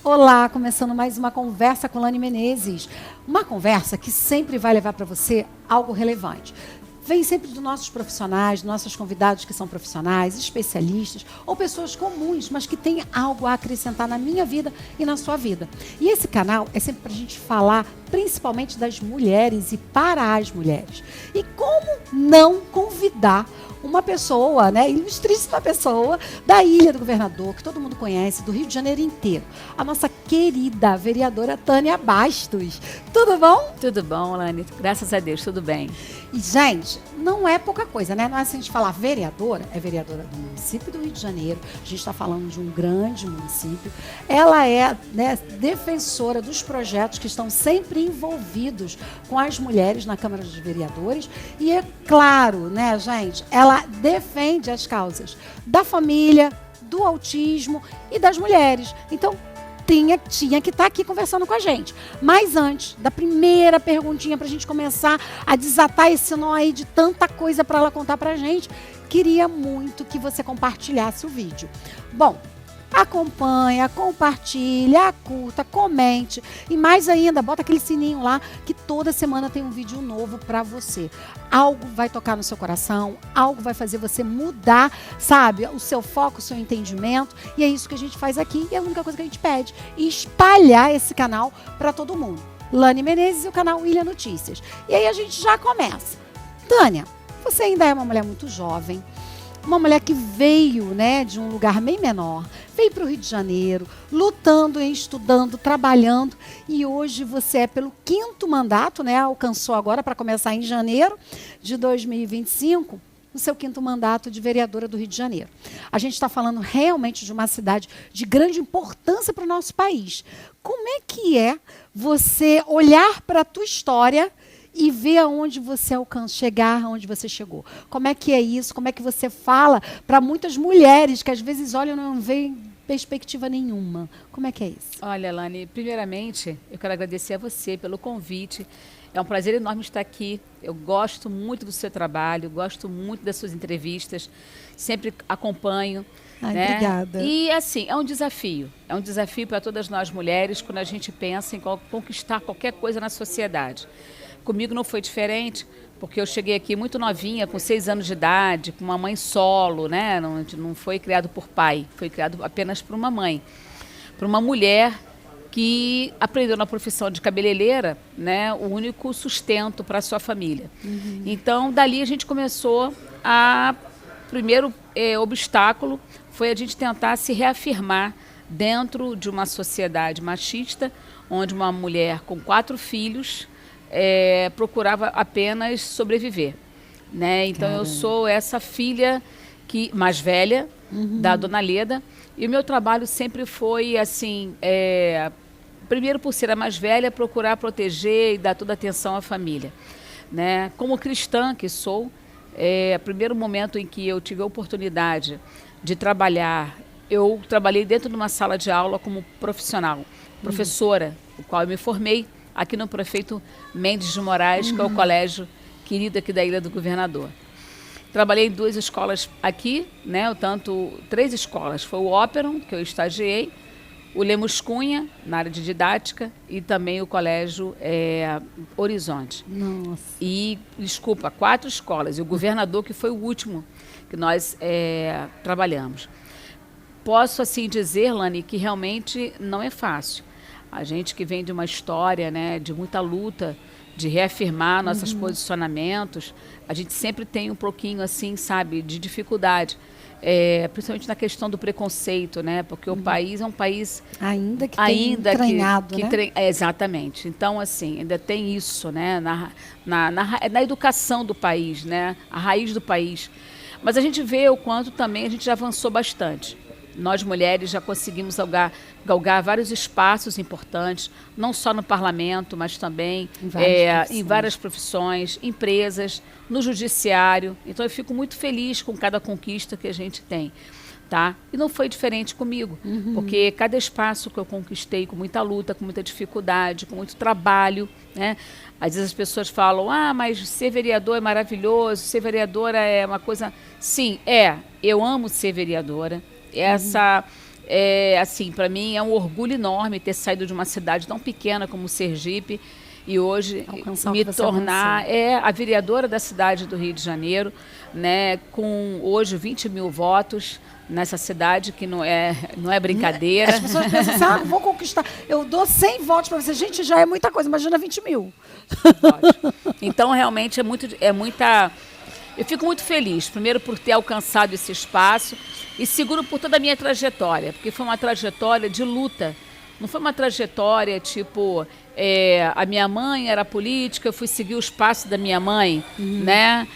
Olá, começando mais uma conversa com Lani Menezes. Uma conversa que sempre vai levar para você algo relevante. Vem sempre dos nossos profissionais, nossos convidados que são profissionais, especialistas ou pessoas comuns, mas que têm algo a acrescentar na minha vida e na sua vida. E esse canal é sempre para a gente falar principalmente das mulheres e para as mulheres. E como não convidar uma pessoa, né, ilustríssima pessoa da Ilha do Governador, que todo mundo conhece, do Rio de Janeiro inteiro. A nossa querida vereadora Tânia Bastos. Tudo bom? Tudo bom, Lani. Graças a Deus, tudo bem. E, gente, não é pouca coisa, né? Não é assim a gente falar vereadora, é vereadora do município do Rio de Janeiro. A gente está falando de um grande município. Ela é, né, defensora dos projetos que estão sempre envolvidos com as mulheres na Câmara dos Vereadores. E é claro, né, gente, ela defende as causas da família, do autismo e das mulheres. Então, tinha que estar aqui conversando com a gente. Mas antes da primeira perguntinha, para a gente começar a desatar esse nó aí de tanta coisa para ela contar para a gente, queria muito que você compartilhasse o vídeo. Bom, acompanha, compartilha, curta, comente e mais ainda, bota aquele sininho lá que toda semana tem um vídeo novo para você. Algo vai tocar no seu coração, algo vai fazer você mudar, sabe, o seu foco, o seu entendimento, e é isso que a gente faz aqui e é a única coisa que a gente pede, espalhar esse canal para todo mundo. Lani Menezes e o canal Ilha Notícias. E aí a gente já começa. Tânia, você ainda é uma mulher muito jovem, uma mulher que veio, né, de um lugar bem menor, veio para o Rio de Janeiro, lutando, estudando, trabalhando, e hoje você é pelo 5º mandato, né, alcançou agora para começar em janeiro de 2025, o seu 5º mandato de vereadora do Rio de Janeiro. A gente está falando realmente de uma cidade de grande importância para o nosso país. Como é que é você olhar para a tua história e ver aonde você alcança, chegar aonde você chegou? Como é que é isso? Como é que você fala para muitas mulheres que às vezes olham e não veem perspectiva nenhuma? Como é que é isso? Olha, Lani, primeiramente, eu quero agradecer a você pelo convite. É um prazer enorme estar aqui. Eu gosto muito do seu trabalho, gosto muito das suas entrevistas, sempre acompanho. Ai, né? Obrigada. E, assim, é um desafio. É um desafio para todas nós mulheres quando a gente pensa em conquistar qualquer coisa na sociedade. Comigo não foi diferente, porque eu cheguei aqui muito novinha, com 6 anos de idade, com uma mãe solo, né? Não foi criado por pai, foi criado apenas por uma mãe. Por uma mulher que aprendeu na profissão de cabeleireira, né, o único sustento para a sua família. Uhum. Então, dali a gente começou primeiro obstáculo foi a gente tentar se reafirmar dentro de uma sociedade machista, onde uma mulher com 4 filhos procurava apenas sobreviver, né? Então Caramba. Eu sou essa filha mais velha da Dona Leda, e o meu trabalho sempre foi assim, primeiro por ser a mais velha, procurar proteger e dar toda a atenção à família, né? Como cristã que sou, primeiro momento em que eu tive a oportunidade de trabalhar, eu trabalhei dentro de uma sala de aula como profissional, professora, o qual eu me formei aqui no Prefeito Mendes de Moraes, que é o colégio querido aqui da Ilha do Governador. Trabalhei em 2 escolas aqui, né, 3 escolas. Foi o Óperon, que eu estagiei, o Lemos Cunha, na área de didática, e também o Colégio Horizonte. Nossa. E, 4 escolas, e o Governador, que foi o último que nós trabalhamos. Posso, assim, dizer, Lani, que realmente não é fácil. A gente que vem de uma história, né, de muita luta, de reafirmar nossos posicionamentos, a gente sempre tem um pouquinho, assim, sabe, de dificuldade. Principalmente na questão do preconceito, né? Porque o país é um país ainda que tem entranhado, né? Exatamente. Então, assim, ainda tem isso, né? Na educação do país, né? A raiz do país. Mas a gente vê o quanto também a gente já avançou bastante. Nós, mulheres, já conseguimos galgar vários espaços importantes, não só no parlamento, mas também em várias profissões, empresas, no judiciário. Então, eu fico muito feliz com cada conquista que a gente tem. Tá? E não foi diferente comigo, porque cada espaço que eu conquistei com muita luta, com muita dificuldade, com muito trabalho, né? Às vezes as pessoas falam, mas ser vereador é maravilhoso, ser vereadora é uma coisa... Sim, eu amo ser vereadora. Assim, para mim é um orgulho enorme ter saído de uma cidade tão pequena como Sergipe e hoje me tornar a vereadora da cidade do Rio de Janeiro, né, com hoje 20 mil votos nessa cidade, que não é brincadeira. As pessoas pensam assim, vou conquistar, eu dou 100 votos para você. Gente, já é muita coisa, imagina 20 mil. Então, realmente, eu fico muito feliz, primeiro por ter alcançado esse espaço e segundo por toda a minha trajetória, porque foi uma trajetória de luta. Não foi uma trajetória tipo, a minha mãe era política, eu fui seguir os passos da minha mãe, né?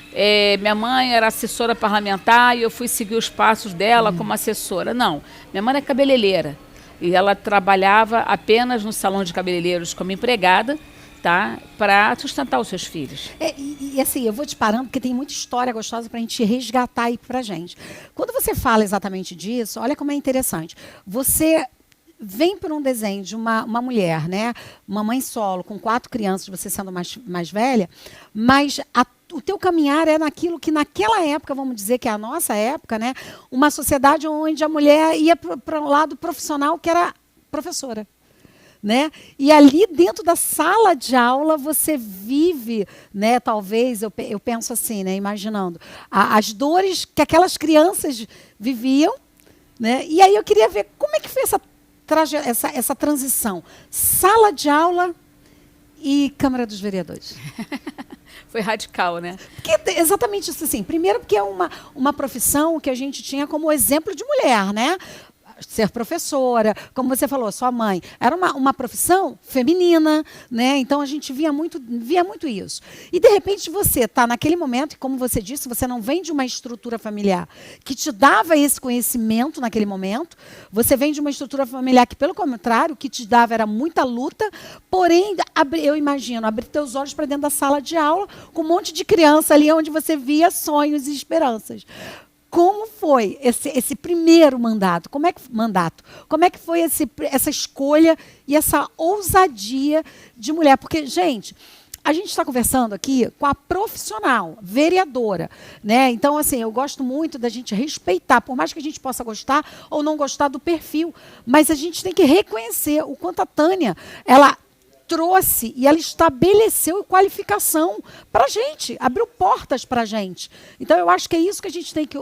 Minha mãe era assessora parlamentar e eu fui seguir os passos dela como assessora. Não, minha mãe é cabeleireira e ela trabalhava apenas no salão de cabeleireiros como empregada, tá? Para sustentar os seus filhos. E assim, eu vou te parando porque tem muita história gostosa para a gente resgatar aí para gente. Quando você fala exatamente disso, olha como é interessante. Você vem por um desenho de uma mulher, né? Uma mãe solo, com 4 crianças, você sendo mais velha, mas o teu caminhar é naquilo que naquela época, vamos dizer que é a nossa época, né? Uma sociedade onde a mulher ia para um lado profissional, que era professora. Né? E ali dentro da sala de aula você vive, né? Talvez, eu penso assim, né? Imaginando, as dores que aquelas crianças viviam, né? E aí eu queria ver como é que foi essa transição. Sala de aula e Câmara dos Vereadores. Foi radical, né? Porque, exatamente isso assim. Primeiro porque é uma profissão que a gente tinha como exemplo de mulher, né? Ser professora, como você falou, sua mãe, era uma profissão feminina, né? Então a gente via muito isso. E de repente você está naquele momento, e como você disse, você não vem de uma estrutura familiar que te dava esse conhecimento naquele momento, você vem de uma estrutura familiar que, pelo contrário, o que te dava era muita luta, porém, eu imagino, abrir teus olhos para dentro da sala de aula, com um monte de criança ali onde você via sonhos e esperanças. Como foi esse primeiro mandato? Como é que foi essa escolha e essa ousadia de mulher? Porque, gente, a gente está conversando aqui com a profissional, vereadora, né? Então, assim, eu gosto muito da gente respeitar, por mais que a gente possa gostar ou não gostar do perfil, mas a gente tem que reconhecer o quanto a Tânia, ela trouxe e ela estabeleceu qualificação para a gente, abriu portas para a gente. Então, eu acho que é isso que a gente tem que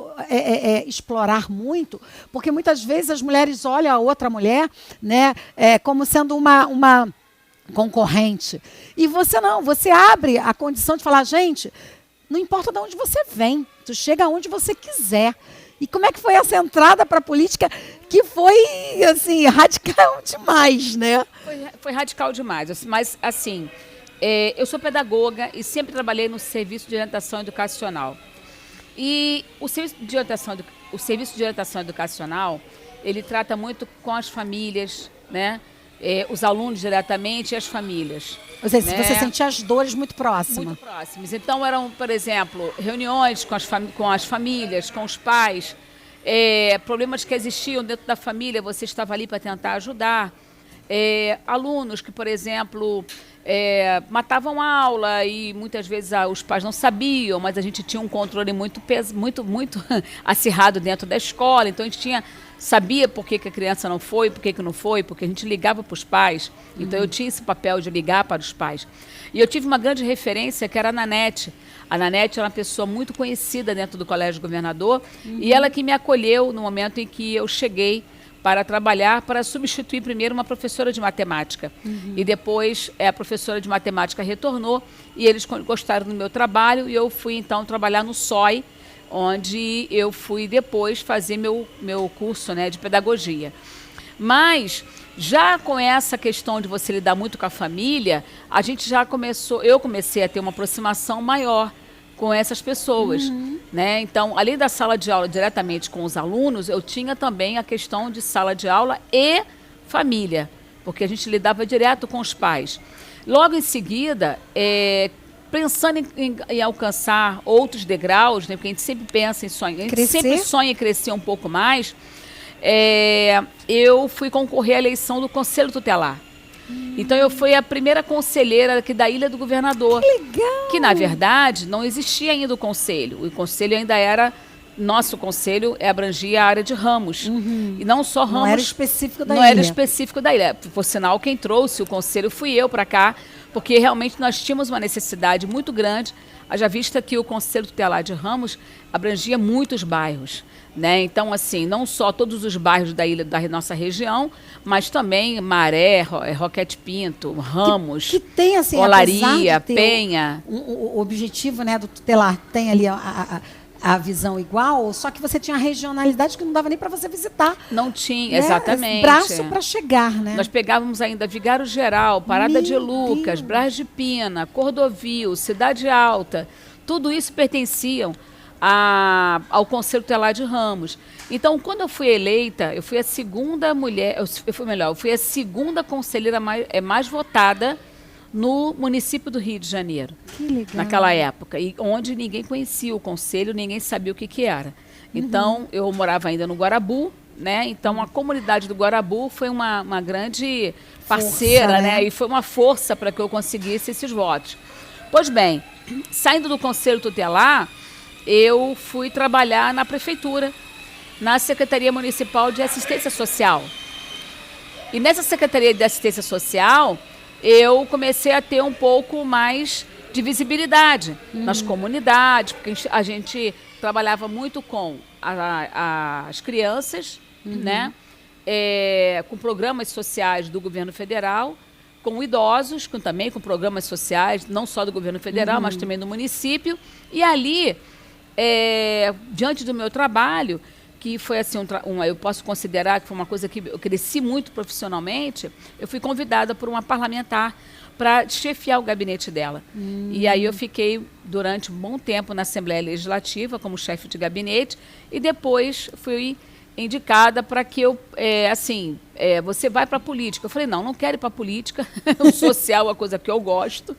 explorar muito, porque muitas vezes as mulheres olham a outra mulher, né, como sendo uma concorrente. E você não, você abre a condição de falar, gente, não importa de onde você vem, tu chega aonde você quiser. E como é que foi essa entrada para a política que foi, assim, radical demais, né? Foi radical demais. Mas, assim, eu sou pedagoga e sempre trabalhei no serviço de orientação educacional. E o serviço de orientação educacional, ele trata muito com as famílias, né? Os alunos diretamente e as famílias. Ou seja, né? Você sentia as dores muito próximas. Muito próximas. Então, eram, por exemplo, reuniões com as famílias, com os pais, problemas que existiam dentro da família, você estava ali para tentar ajudar. Alunos que, por exemplo, matavam a aula e muitas vezes os pais não sabiam, mas a gente tinha um controle muito acirrado dentro da escola, então a gente sabia por que a criança não foi, por que não foi, porque a gente ligava para os pais. Então eu tinha esse papel de ligar para os pais. E eu tive uma grande referência que era a Nanete. A Nanete era uma pessoa muito conhecida dentro do Colégio Governador e ela que me acolheu no momento em que eu cheguei para trabalhar, para substituir primeiro uma professora de matemática. E depois a professora de matemática retornou e eles gostaram do meu trabalho e eu fui então trabalhar no SOI, onde eu fui depois fazer meu curso, né, de pedagogia. Mas, já com essa questão de você lidar muito com a família, eu comecei a ter uma aproximação maior com essas pessoas, né? Então, além da sala de aula diretamente com os alunos, eu tinha também a questão de sala de aula e família, porque a gente lidava direto com os pais. Logo em seguida, pensando em alcançar outros degraus, né? Porque a gente sempre pensa em sonhar, a gente sempre sonha em crescer um pouco mais, eu fui concorrer à eleição do Conselho Tutelar. Então eu fui a primeira conselheira aqui da Ilha do Governador. Que legal! Que na verdade não existia ainda o conselho. O conselho ainda era nosso conselho abrangia a área de Ramos. E não só Ramos. Não era específico da ilha. Não era específico da ilha. Por sinal, quem trouxe o conselho fui eu para cá, porque realmente nós tínhamos uma necessidade muito grande, haja vista que o Conselho Tutelar de Ramos abrangia muitos bairros. Né? Então, assim, não só todos os bairros da ilha da nossa região, mas também Maré, Roquete Pinto, Ramos, que tem, assim, Olaria, Penha. O objetivo, né, do tutelar tem ali a visão igual, só que você tinha a regionalidade que não dava nem para você visitar. Não tinha, né? Exatamente. Braço para chegar, né? Nós pegávamos ainda Vigário Geral, Parada de Lucas, Brás de Pina, Cordovil, Cidade Alta. Tudo isso pertenciam ao Conselho Tutelar de Ramos. Então, quando eu fui eleita, eu fui a segunda mulher, eu fui a segunda conselheira mais votada no município do Rio de Janeiro. Que legal. Naquela época, e onde ninguém conhecia o conselho, ninguém sabia o que era. Então, eu morava ainda no Guarabu, né? Então, a comunidade do Guarabu foi uma grande parceira, força, né? E foi uma força para que eu conseguisse esses votos. Pois bem, saindo do Conselho Tutelar, eu fui trabalhar na prefeitura, na Secretaria Municipal de Assistência Social. E nessa Secretaria de Assistência Social, eu comecei a ter um pouco mais de visibilidade nas comunidades, porque a gente trabalhava muito com as crianças, né? Com programas sociais do governo federal, com idosos, também com programas sociais, não só do governo federal, mas também do município. E ali, diante do meu trabalho, que foi assim, eu posso considerar que foi uma coisa que eu cresci muito profissionalmente, eu fui convidada por uma parlamentar para chefiar o gabinete dela. E aí eu fiquei durante um bom tempo na Assembleia Legislativa como chefe de gabinete e depois fui indicada para que eu, você vai para a política. Eu falei, não quero ir para a política, o social é uma coisa que eu gosto.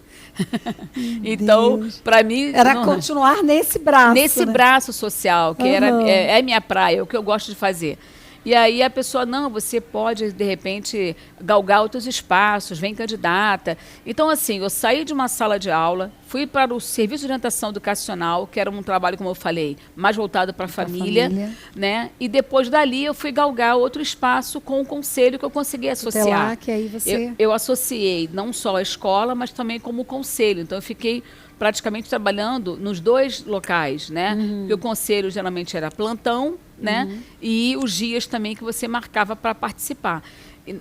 Então, para mim... Era continuar nesse braço. Nesse braço social, que é minha praia, é o que eu gosto de fazer. E aí a pessoa, você pode, de repente, galgar outros espaços, vem candidata. Então, assim, eu saí de uma sala de aula, fui para o Serviço de Orientação Educacional, que era um trabalho, como eu falei, mais voltado para a família, né? E depois dali eu fui galgar outro espaço com o conselho que eu consegui associar. Lá, que aí você... eu associei não só a escola, mas também como conselho. Então, eu fiquei praticamente trabalhando nos dois locais, né? Porque o conselho geralmente era plantão, né? E os dias também que você marcava para participar.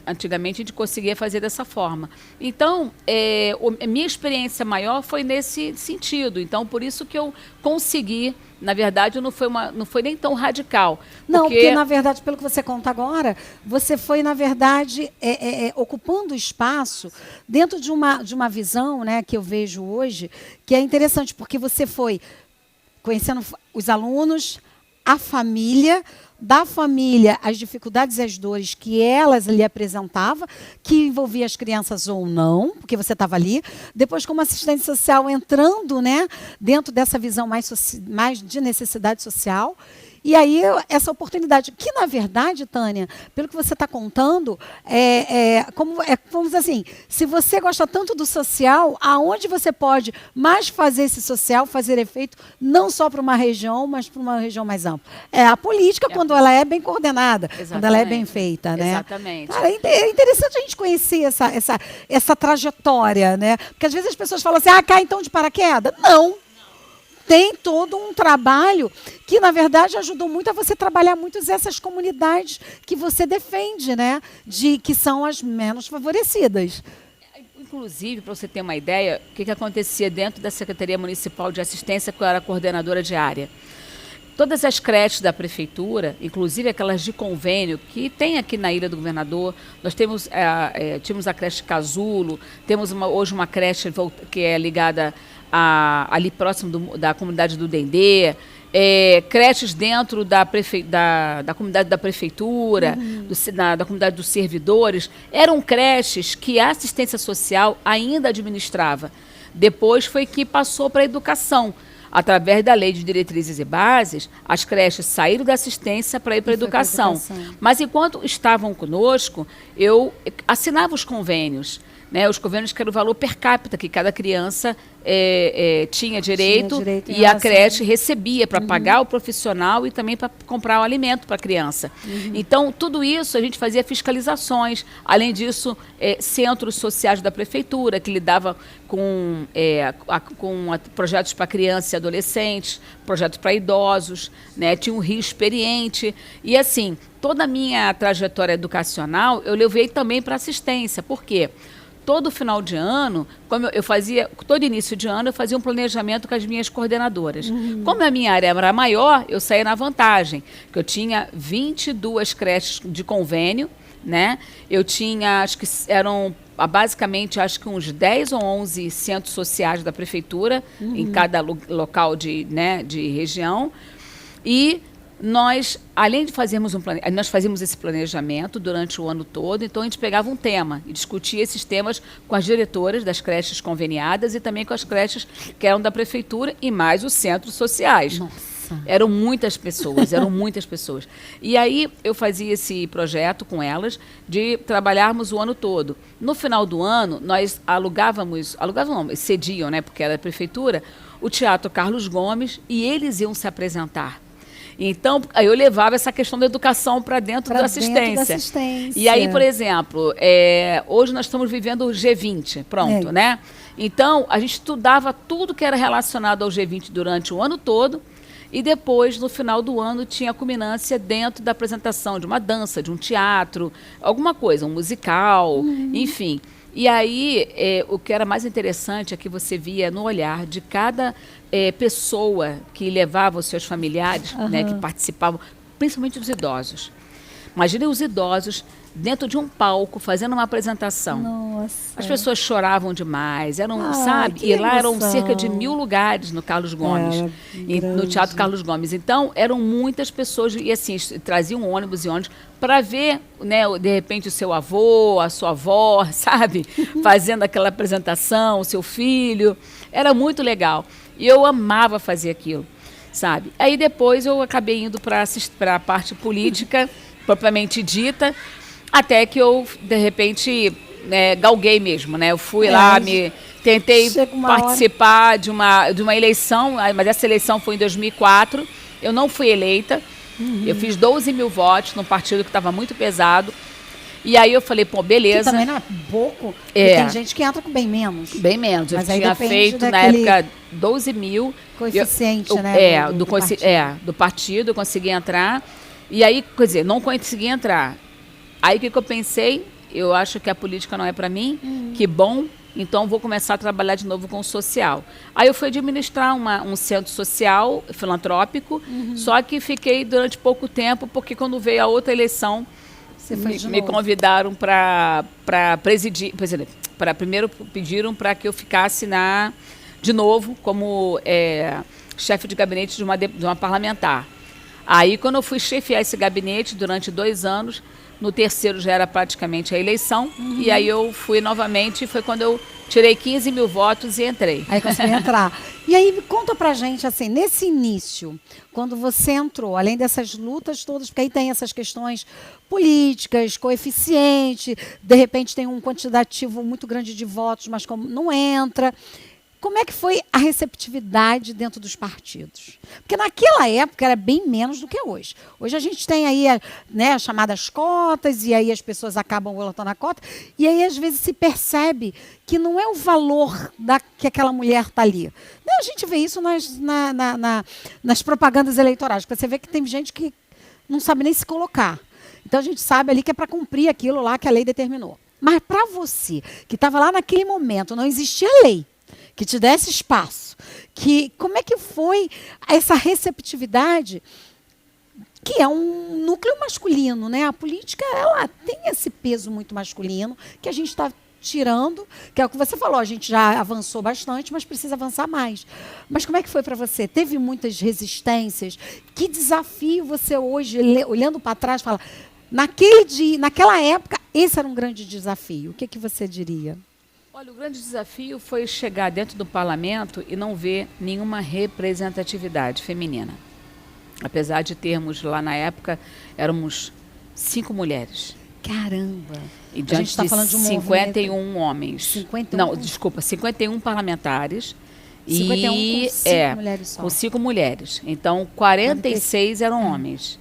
Antigamente a gente conseguia fazer dessa forma. Então, a minha experiência maior foi nesse sentido. Então, por isso que eu consegui, na verdade, não foi nem tão radical. Porque, na verdade, pelo que você conta agora, você foi, na verdade, ocupando espaço dentro de uma visão, né, que eu vejo hoje, que é interessante, porque você foi conhecendo os alunos, a família, da família, as dificuldades e as dores que elas lhe apresentavam, que envolvia as crianças ou não, porque você estava ali. Depois, como assistente social, entrando, né, dentro dessa visão mais de necessidade social. E aí, essa oportunidade, que na verdade, Tânia, pelo que você está contando, vamos dizer assim, se você gosta tanto do social, aonde você pode mais fazer esse social, fazer efeito, não só para uma região, mas para uma região mais ampla. A política, quando ela é bem coordenada, Exatamente. Quando ela é bem feita, né? Exatamente. Cara, é interessante a gente conhecer essa trajetória, né? Porque às vezes as pessoas falam assim, cai então de paraquedas. Não. Tem todo um trabalho que, na verdade, ajudou muito a você trabalhar muito essas comunidades que você defende, né? Que são as menos favorecidas. Inclusive, para você ter uma ideia, o que acontecia dentro da Secretaria Municipal de Assistência, que eu era coordenadora de área. Todas as creches da prefeitura, inclusive aquelas de convênio, que tem aqui na Ilha do Governador, nós tínhamos a creche Casulo, temos hoje uma creche que é ligada ali próximo da comunidade do Dendê, creches dentro da comunidade da prefeitura, da comunidade dos servidores, eram creches que a assistência social ainda administrava. Depois foi que passou para a educação. Através da Lei de Diretrizes e Bases, as creches saíram da assistência para ir para a educação. Mas enquanto estavam conosco, eu assinava os convênios. né, os convênios que era o valor per capita que cada criança tinha direito e a creche recebia para pagar o profissional e também para comprar o alimento para a criança. Então, tudo isso a gente fazia fiscalizações. Além disso, centros sociais da prefeitura que lidava com projetos para crianças e adolescentes, projetos para idosos, né, tinha um Rio Experiente. E assim, toda a minha trajetória educacional eu levei também para assistência. Por quê? Todo final de ano, como eu fazia, todo início de ano, eu fazia um planejamento com as minhas coordenadoras. Como a minha área era maior, eu saía na vantagem, que eu tinha 22 creches de convênio, né? Eu tinha, acho que eram basicamente, acho que uns 10 ou 11 centros sociais da prefeitura, em cada local de região. E nós, além de fazermos nós fazíamos esse planejamento durante o ano todo, então a gente pegava um tema e discutia esses temas com as diretoras das creches conveniadas e também com as creches que eram da prefeitura e mais os centros sociais. Nossa. Eram muitas pessoas, eram muitas pessoas. E aí eu fazia esse projeto com elas de trabalharmos o ano todo. No final do ano, nós alugávamos não, cediam, né, porque era da prefeitura, o Teatro Carlos Gomes e eles iam se apresentar. Então, aí eu levava essa questão da educação para dentro da assistência. E aí, por exemplo, hoje nós estamos vivendo o G20, pronto, né? Então, a gente estudava tudo que era relacionado ao G20 durante o ano todo e depois, no final do ano, tinha a culminância dentro da apresentação de uma dança, de um teatro, alguma coisa, um musical, enfim. E aí, o que era mais interessante é que você via no olhar de cada pessoa que levava os seus familiares, né, que participavam, principalmente os idosos. Imaginem os idosos dentro de um palco, fazendo uma apresentação. Nossa. As pessoas choravam demais, sabe? E lá eram cerca de 1000 lugares no Carlos Gomes, no Teatro Carlos Gomes. Então, eram muitas pessoas, e assim, traziam ônibus e ônibus para ver, né, de repente, o seu avô, a sua avó, sabe? Fazendo aquela apresentação, o seu filho. Era muito legal. E eu amava fazer aquilo, sabe? Aí depois eu acabei indo para a parte política, propriamente dita, até que eu, de repente, galguei mesmo, né? Eu fui lá, tentei participar de uma eleição, mas essa eleição foi em 2004, eu não fui eleita, eu fiz 12 mil votos num partido que estava muito pesado, e aí eu falei, pô, beleza. Que também não é pouco, tem gente que entra com bem menos. Bem menos, mas eu tinha feito na época 12 mil. Coeficiente, né? Do partido, eu consegui entrar. E aí, quer dizer, não consegui entrar. Aí o que eu pensei? Eu acho que a política não é para mim, que bom, então vou começar a trabalhar de novo com o social. Aí eu fui administrar um centro social filantrópico, só que fiquei durante pouco tempo, porque quando veio a outra eleição, me convidaram para presidir, primeiro pediram para que eu ficasse de novo como chefe de gabinete de uma parlamentar. Aí, quando eu fui chefiar esse gabinete durante 2 anos, no terceiro já era praticamente a eleição, e aí eu fui novamente, foi quando eu tirei 15 mil votos e entrei. Aí consegui entrar. E aí, conta pra gente, assim, nesse início, quando você entrou, além dessas lutas todas, porque aí tem essas questões políticas, coeficiente, de repente tem um quantitativo muito grande de votos, mas como não entra... Como é que foi a receptividade dentro dos partidos? Porque naquela época era bem menos do que hoje. Hoje a gente tem aí as chamadas cotas, e aí as pessoas acabam voltando a cota, e aí às vezes se percebe que não é o valor que aquela mulher está ali. A gente vê isso nas propagandas eleitorais, porque você vê que tem gente que não sabe nem se colocar. Então a gente sabe ali que é para cumprir aquilo lá que a lei determinou. Mas para você, que estava lá naquele momento, não existia lei que te desse espaço, como é que foi essa receptividade, que é um núcleo masculino, né? A política, ela tem esse peso muito masculino, que a gente está tirando, que é o que você falou, a gente já avançou bastante, mas precisa avançar mais. Mas como é que foi para você? Teve muitas resistências? Que desafio você hoje, olhando para trás, fala, naquele dia, naquela época, esse era um grande desafio. O que você diria? Olha, o grande desafio foi chegar dentro do parlamento e não ver nenhuma representatividade feminina. Apesar de termos lá na época, éramos 5 mulheres. Caramba! E A gente está falando de um 51 homens. 51? Não, desculpa, 51 parlamentares. 51 e com 5 mulheres só. Com 5 mulheres. Então, 46 eram homens,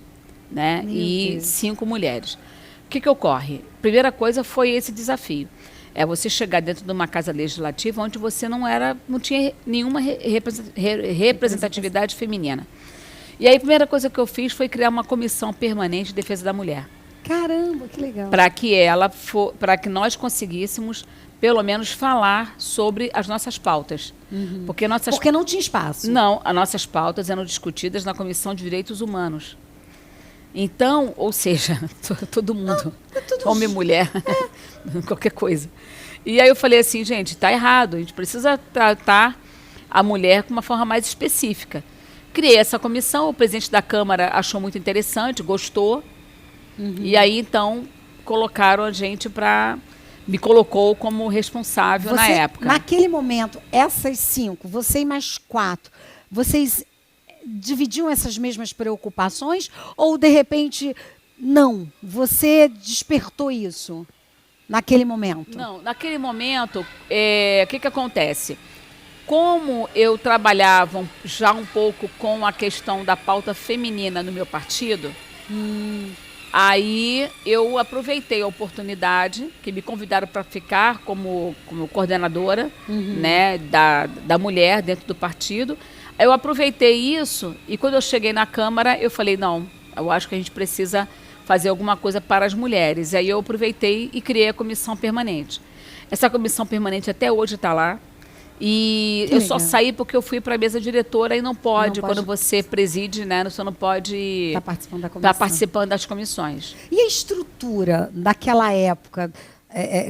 né? Meu E Deus. 5 mulheres. O que ocorre? Primeira coisa foi esse desafio. É você chegar dentro de uma casa legislativa onde você não tinha nenhuma representatividade feminina. E aí a primeira coisa que eu fiz foi criar uma comissão permanente de defesa da mulher. Caramba, que legal. Para que nós conseguíssemos, pelo menos, falar sobre as nossas pautas. Porque não tinha espaço. Não, as nossas pautas eram discutidas na Comissão de Direitos Humanos. Então, ou seja, todo mundo, homem e mulher, qualquer coisa. E aí eu falei assim, gente, está errado, a gente precisa tratar a mulher com uma forma mais específica. Criei essa comissão, o presidente da Câmara achou muito interessante, gostou, e aí então colocaram a gente me colocou como responsável na época. Naquele momento, essas 5, você e mais 4, vocês dividiam essas mesmas preocupações ou, de repente, não? Você despertou isso naquele momento? Não, naquele momento, o que acontece? Como eu trabalhava já um pouco com a questão da pauta feminina no meu partido, aí eu aproveitei a oportunidade, que me convidaram para ficar como coordenadora, né, da mulher dentro do partido. Eu aproveitei isso e quando eu cheguei na Câmara, eu falei, não, eu acho que a gente precisa fazer alguma coisa para as mulheres. Aí eu aproveitei e criei a comissão permanente. Essa comissão permanente até hoje está lá. E eu só saí porque eu fui para a mesa diretora e não pode, quando você preside, né, você não pode estar participando das comissões. E a estrutura daquela época,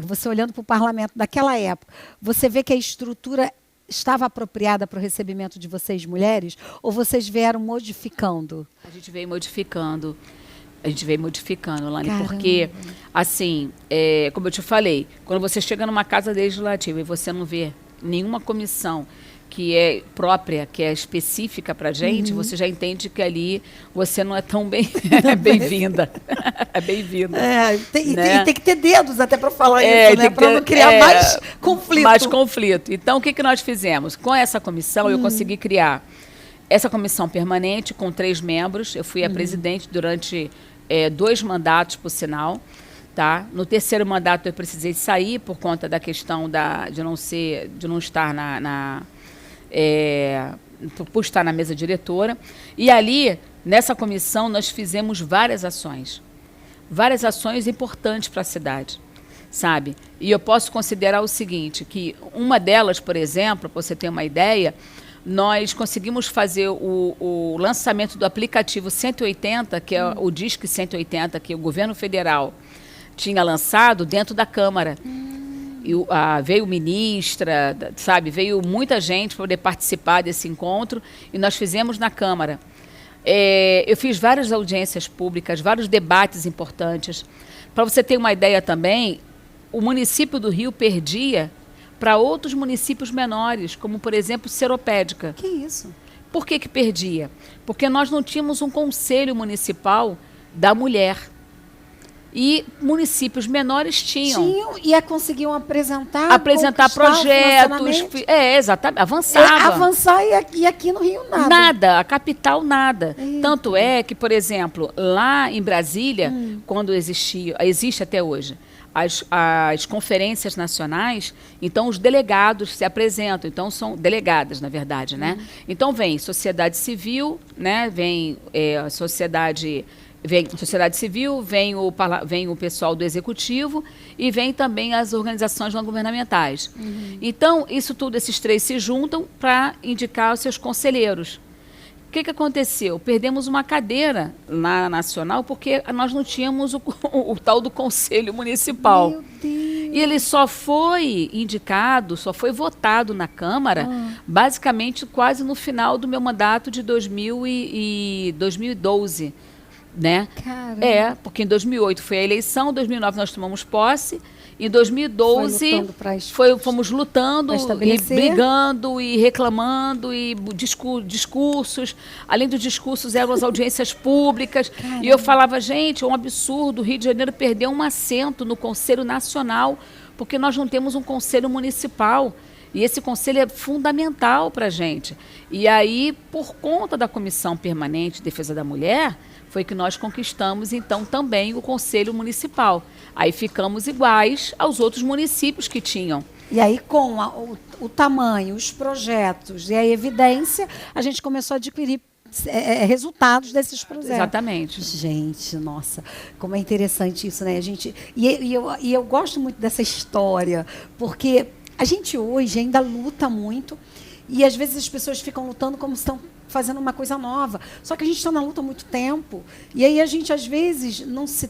você olhando para o parlamento daquela época, você vê que a estrutura estava apropriada para o recebimento de vocês, mulheres, ou vocês vieram modificando? A gente veio modificando. Lani, Caramba. porque, assim, como eu te falei, quando você chega numa casa legislativa e você não vê nenhuma comissão que é própria, que é específica para a gente, você já entende que ali você não é tão bem-vinda. É bem-vinda. Tem que ter dedos até para falar isso, né? Para não criar mais conflito. Mais conflito. Então, o que nós fizemos? Com essa comissão, eu consegui criar essa comissão permanente com 3 membros. Eu fui a presidente durante 2 mandatos, por sinal. Tá? No 3º mandato, eu precisei sair por conta da questão de não estar por estar na mesa diretora. E ali, nessa comissão, nós fizemos várias ações importantes para a cidade, sabe? E eu posso considerar o seguinte, que uma delas, por exemplo, para você ter uma ideia, nós conseguimos fazer o lançamento do aplicativo 180, que é o Disque 180, que o governo federal tinha lançado dentro da Câmara. E, veio ministra, sabe, veio muita gente para poder participar desse encontro e nós fizemos na Câmara. Eu fiz várias audiências públicas, vários debates importantes. Para você ter uma ideia também, o município do Rio perdia para outros municípios menores, como, por exemplo, Seropédica. Que isso? Por que perdia? Porque nós não tínhamos um conselho municipal da mulher. E municípios menores tinham e conseguiam apresentar projetos, exatamente, avançar e aqui no Rio nada, a capital nada. Tanto é que, por exemplo, lá em Brasília, quando existe até hoje as conferências nacionais, então os delegados se apresentam, então são delegadas, na verdade, né? Então vem sociedade civil, né? Vem sociedade civil, vem o pessoal do executivo e vem também as organizações não governamentais. Então, esses 3 se juntam para indicar os seus conselheiros. O que aconteceu? Perdemos uma cadeira na Nacional porque nós não tínhamos o tal do Conselho Municipal. Meu Deus. E ele só foi indicado, só foi votado na Câmara, basicamente quase no final do meu mandato de 2012. né? Caramba. Porque em 2008 foi a eleição, em 2009 nós tomamos posse, em 2012 fomos lutando e brigando e reclamando e discursos. Além dos discursos, eram as audiências públicas. Caramba. E eu falava, gente, é um absurdo, o Rio de Janeiro perdeu um assento no Conselho Nacional, porque nós não temos um Conselho Municipal. E esse conselho é fundamental para a gente. E aí, por conta da Comissão Permanente de Defesa da Mulher, foi que nós conquistamos, então, também o Conselho Municipal. Aí ficamos iguais aos outros municípios que tinham. E aí, com o tamanho, os projetos e a evidência, a gente começou a adquirir resultados desses projetos. Exatamente. Gente, nossa, como é interessante isso, né? Eu gosto muito dessa história, porque a gente hoje ainda luta muito e às vezes as pessoas ficam lutando como se estão fazendo uma coisa nova. Só que a gente está na luta há muito tempo e aí a gente às vezes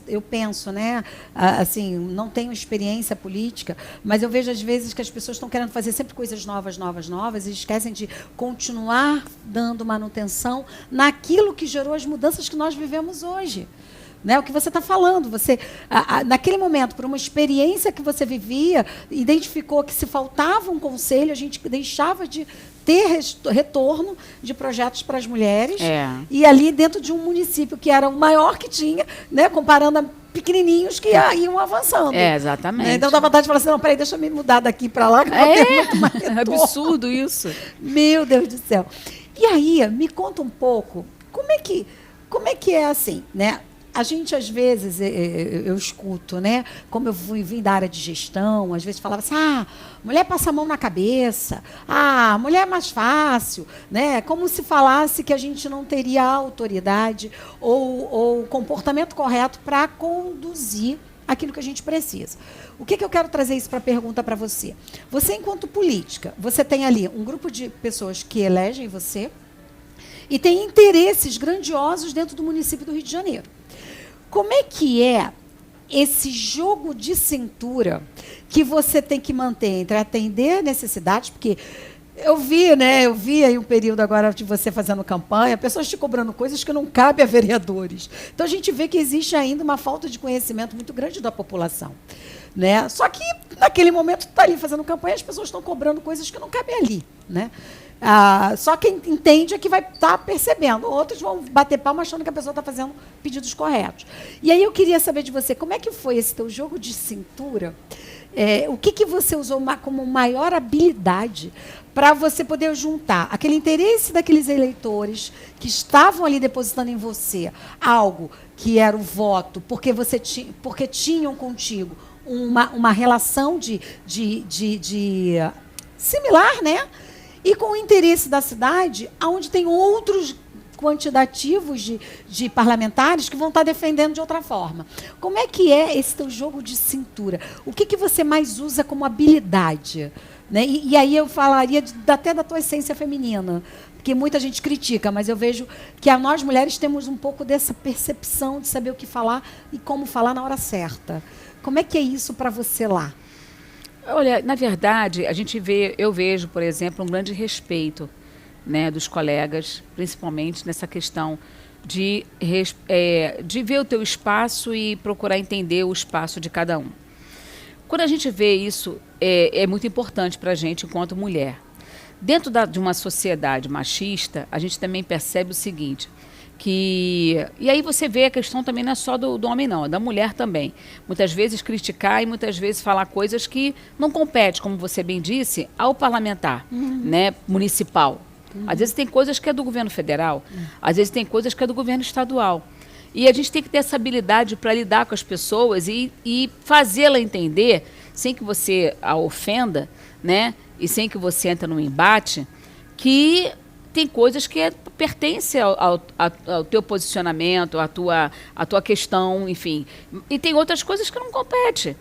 eu penso, né, assim, não tenho experiência política, mas eu vejo às vezes que as pessoas estão querendo fazer sempre coisas novas e esquecem de continuar dando manutenção naquilo que gerou as mudanças que nós vivemos hoje. Né, o que você está falando, você naquele momento, por uma experiência que você vivia, identificou que se faltava um conselho, a gente deixava de ter retorno de projetos para as mulheres, e ali dentro de um município que era o maior que tinha, né, comparando a pequenininhos que iam avançando. Exatamente. Então dá vontade de falar assim, não, peraí, deixa eu me mudar daqui para lá, que eu vou ter muito mais retorno. Absurdo isso. Meu Deus do céu. E aí, me conta um pouco, como é que é assim, né? A gente, às vezes, eu escuto, né? Como eu vim da área de gestão, às vezes falava assim, mulher passa a mão na cabeça, mulher é mais fácil, né? Como se falasse que a gente não teria autoridade ou comportamento correto para conduzir aquilo que a gente precisa. O que eu quero trazer isso para a pergunta para você? Você, enquanto política, você tem ali um grupo de pessoas que elegem você e tem interesses grandiosos dentro do município do Rio de Janeiro. Como é que é esse jogo de cintura que você tem que manter entre atender necessidades, porque eu vi aí um período agora de você fazendo campanha, pessoas te cobrando coisas que não cabem a vereadores. Então a gente vê que existe ainda uma falta de conhecimento muito grande da população, né? Só que naquele momento está ali fazendo campanha, as pessoas estão cobrando coisas que não cabem ali, né? Só quem entende é que vai estar percebendo. Outros vão bater palma achando que a pessoa está fazendo pedidos corretos. E aí eu queria saber de você, como é que foi esse teu jogo de cintura? O que você usou como maior habilidade para você poder juntar aquele interesse daqueles eleitores que estavam ali depositando em você algo que era o voto, porque tinham contigo uma relação de similar, né? E com o interesse da cidade, onde tem outros quantitativos de parlamentares que vão estar defendendo de outra forma. Como é que é esse teu jogo de cintura? O que você mais usa como habilidade? Né? E aí eu falaria até da tua essência feminina, porque muita gente critica, mas eu vejo que nós mulheres temos um pouco dessa percepção de saber o que falar e como falar na hora certa. Como é que é isso para você lá? Olha, na verdade, eu vejo, por exemplo, um grande respeito, né, dos colegas, principalmente nessa questão de ver o teu espaço e procurar entender o espaço de cada um. Quando a gente vê isso, é muito importante para a gente enquanto mulher. Dentro de uma sociedade machista, a gente também percebe o seguinte, e aí você vê a questão também não é só do homem não, é da mulher também. Muitas vezes criticar e muitas vezes falar coisas que não competem, como você bem disse, ao parlamentar, né, municipal. Às vezes tem coisas que é do governo federal, às vezes tem coisas que é do governo estadual. E a gente tem que ter essa habilidade para lidar com as pessoas e fazê-la entender, sem que você a ofenda, né, e sem que você entre num embate, que tem coisas que pertencem ao teu posicionamento, à tua questão, enfim. E tem outras coisas que não competem.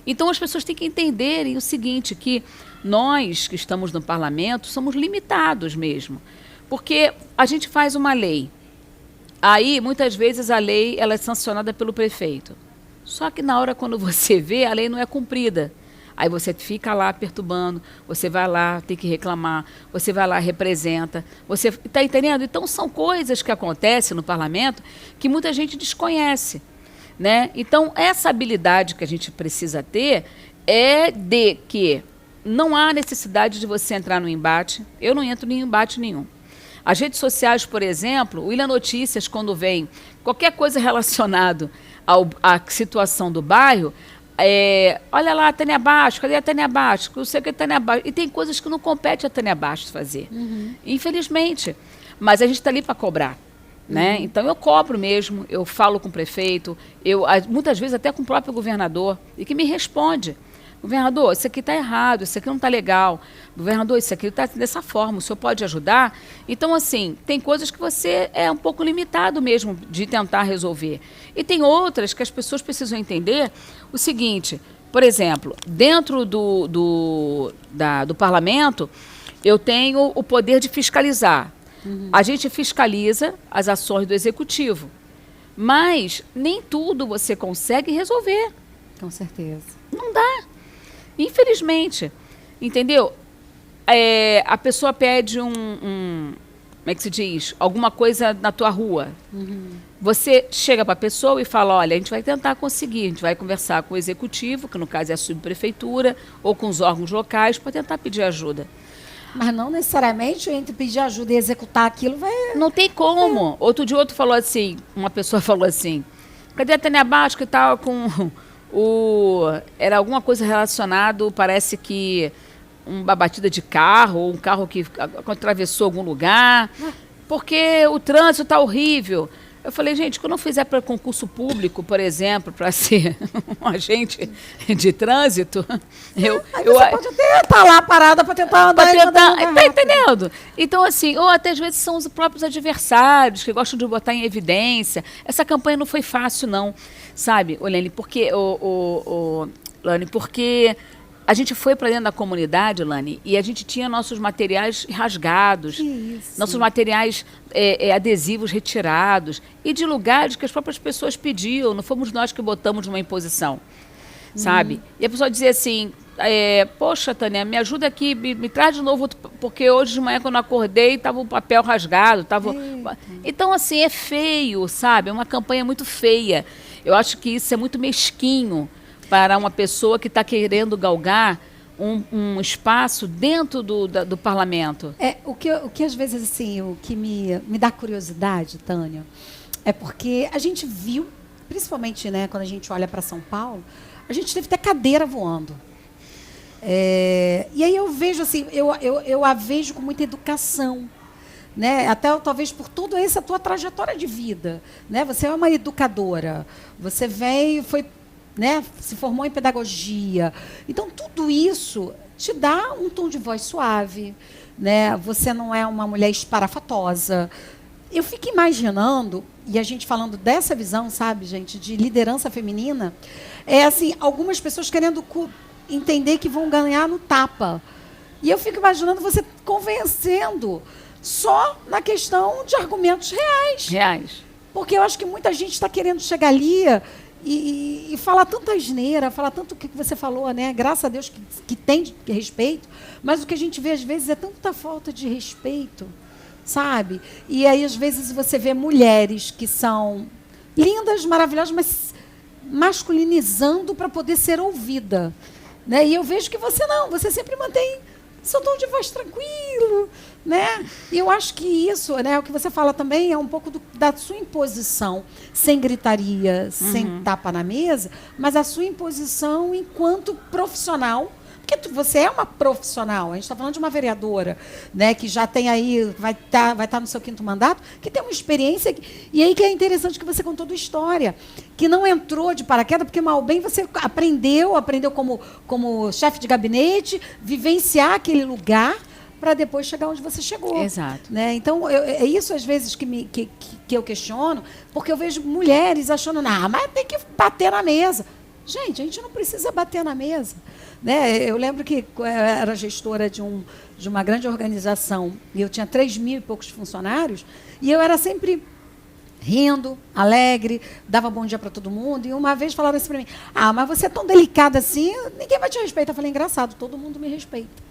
Então, as pessoas têm que entenderem o seguinte, que nós que estamos no parlamento somos limitados mesmo. Porque a gente faz uma lei. Aí, muitas vezes, a lei ela é sancionada pelo prefeito. Só que na hora, quando você vê, a lei não é cumprida. Aí você fica lá perturbando, você vai lá, tem que reclamar, você vai lá, representa. Você está entendendo? Então, são coisas que acontecem no parlamento que muita gente desconhece, né? Então, essa habilidade que a gente precisa ter é de que não há necessidade de você entrar no embate. Eu não entro em embate nenhum. As redes sociais, por exemplo, o Ilha Notícias, quando vem qualquer coisa relacionada à situação do bairro, olha lá, a Tânia Bastos, cadê a Tânia Bastos? Não sei o que é a Tânia Bastos. E tem coisas que não compete a Tânia Bastos fazer, infelizmente. Mas a gente está ali para cobrar. Né? Então eu cobro mesmo, eu falo com o prefeito, muitas vezes até com o próprio governador, e que me responde. Governador, isso aqui está errado, isso aqui não está legal. Governador, isso aqui está dessa forma, o senhor pode ajudar? Então, assim, tem coisas que você é um pouco limitado mesmo de tentar resolver. E tem outras que as pessoas precisam entender o seguinte, por exemplo, dentro do parlamento, eu tenho o poder de fiscalizar. A gente fiscaliza as ações do executivo, mas nem tudo você consegue resolver. Com certeza. Não dá. Infelizmente, entendeu? A pessoa pede como é que se diz? Alguma coisa na tua rua. Você chega para a pessoa e fala, olha, a gente vai tentar conseguir, a gente vai conversar com o executivo, que no caso é a subprefeitura, ou com os órgãos locais, para tentar pedir ajuda. Mas não necessariamente entre pedir ajuda e executar aquilo vai... Não tem como. Outro dia falou assim, uma pessoa falou assim, cadê a Tânia Bastos que estava com... era alguma coisa relacionada, parece que uma batida de carro, ou um carro que atravessou algum lugar, porque o trânsito está horrível. Eu falei, gente, quando eu fizer para concurso público, por exemplo, para ser um agente de trânsito, você pode até estar lá parada para tentar andar. Tá entendendo? Então, assim, ou até às vezes são os próprios adversários que gostam de botar em evidência. Essa campanha não foi fácil, não. Sabe, Lene, porque, Lani, porque a gente foi para dentro da comunidade, Lani, e a gente tinha nossos materiais rasgados, nossos materiais adesivos retirados, e de lugares que as próprias pessoas pediam, não fomos nós que botamos numa imposição, sabe? E a pessoa dizia assim, poxa, Tânia, me ajuda aqui, me traz de novo, porque hoje de manhã, quando eu acordei, estava o papel rasgado. Então, assim, é feio, sabe? É uma campanha muito feia. Eu acho que isso é muito mesquinho para uma pessoa que está querendo galgar um espaço dentro do parlamento. O que às vezes, assim, o que me dá curiosidade, Tânia, é porque a gente viu, principalmente, né, quando a gente olha para São Paulo, a gente teve até cadeira voando. E aí eu vejo assim, eu a vejo com muita educação, né? Até talvez por toda essa tua trajetória de vida, né? Você é uma educadora, você né, se formou em pedagogia, então tudo isso te dá um tom de voz suave, né? Você não é uma mulher esparafatosa. Eu fico imaginando, e a gente falando dessa visão, sabe, gente, de liderança feminina, assim, algumas pessoas querendo entender que vão ganhar no tapa. E eu fico imaginando você convencendo só na questão de argumentos reais. Porque eu acho que muita gente está querendo chegar ali e falar tanta asneira, falar tanto o que você falou, né? Graças a Deus que tem respeito, mas o que a gente vê às vezes é tanta falta de respeito, sabe? E aí às vezes você vê mulheres que são lindas, maravilhosas, mas masculinizando para poder ser ouvida. Né? E eu vejo que você sempre mantém seu tom de voz tranquilo, né? E eu acho que isso, né, o que você fala também é um pouco da sua imposição, sem gritaria, sem tapa na mesa, mas a sua imposição enquanto profissional, porque você é uma profissional, a gente está falando de uma vereadora, né, que já tem aí, vai estar no seu 5º mandato, que tem uma experiência, e aí que é interessante que você contou da história, que não entrou de paraquedas, porque mal bem você aprendeu como chefe de gabinete, vivenciar aquele lugar para depois chegar onde você chegou. Exato. Né? Então, é isso às vezes que eu questiono, porque eu vejo mulheres achando, mas tem que bater na mesa. Gente, a gente não precisa bater na mesa. Né? Eu lembro que eu era gestora de uma grande organização e eu tinha 3.000 e poucos funcionários e eu era sempre rindo, alegre, dava bom dia para todo mundo. E uma vez falaram assim para mim: ah, mas você é tão delicada assim, ninguém vai te respeitar. Eu falei: engraçado, todo mundo me respeita.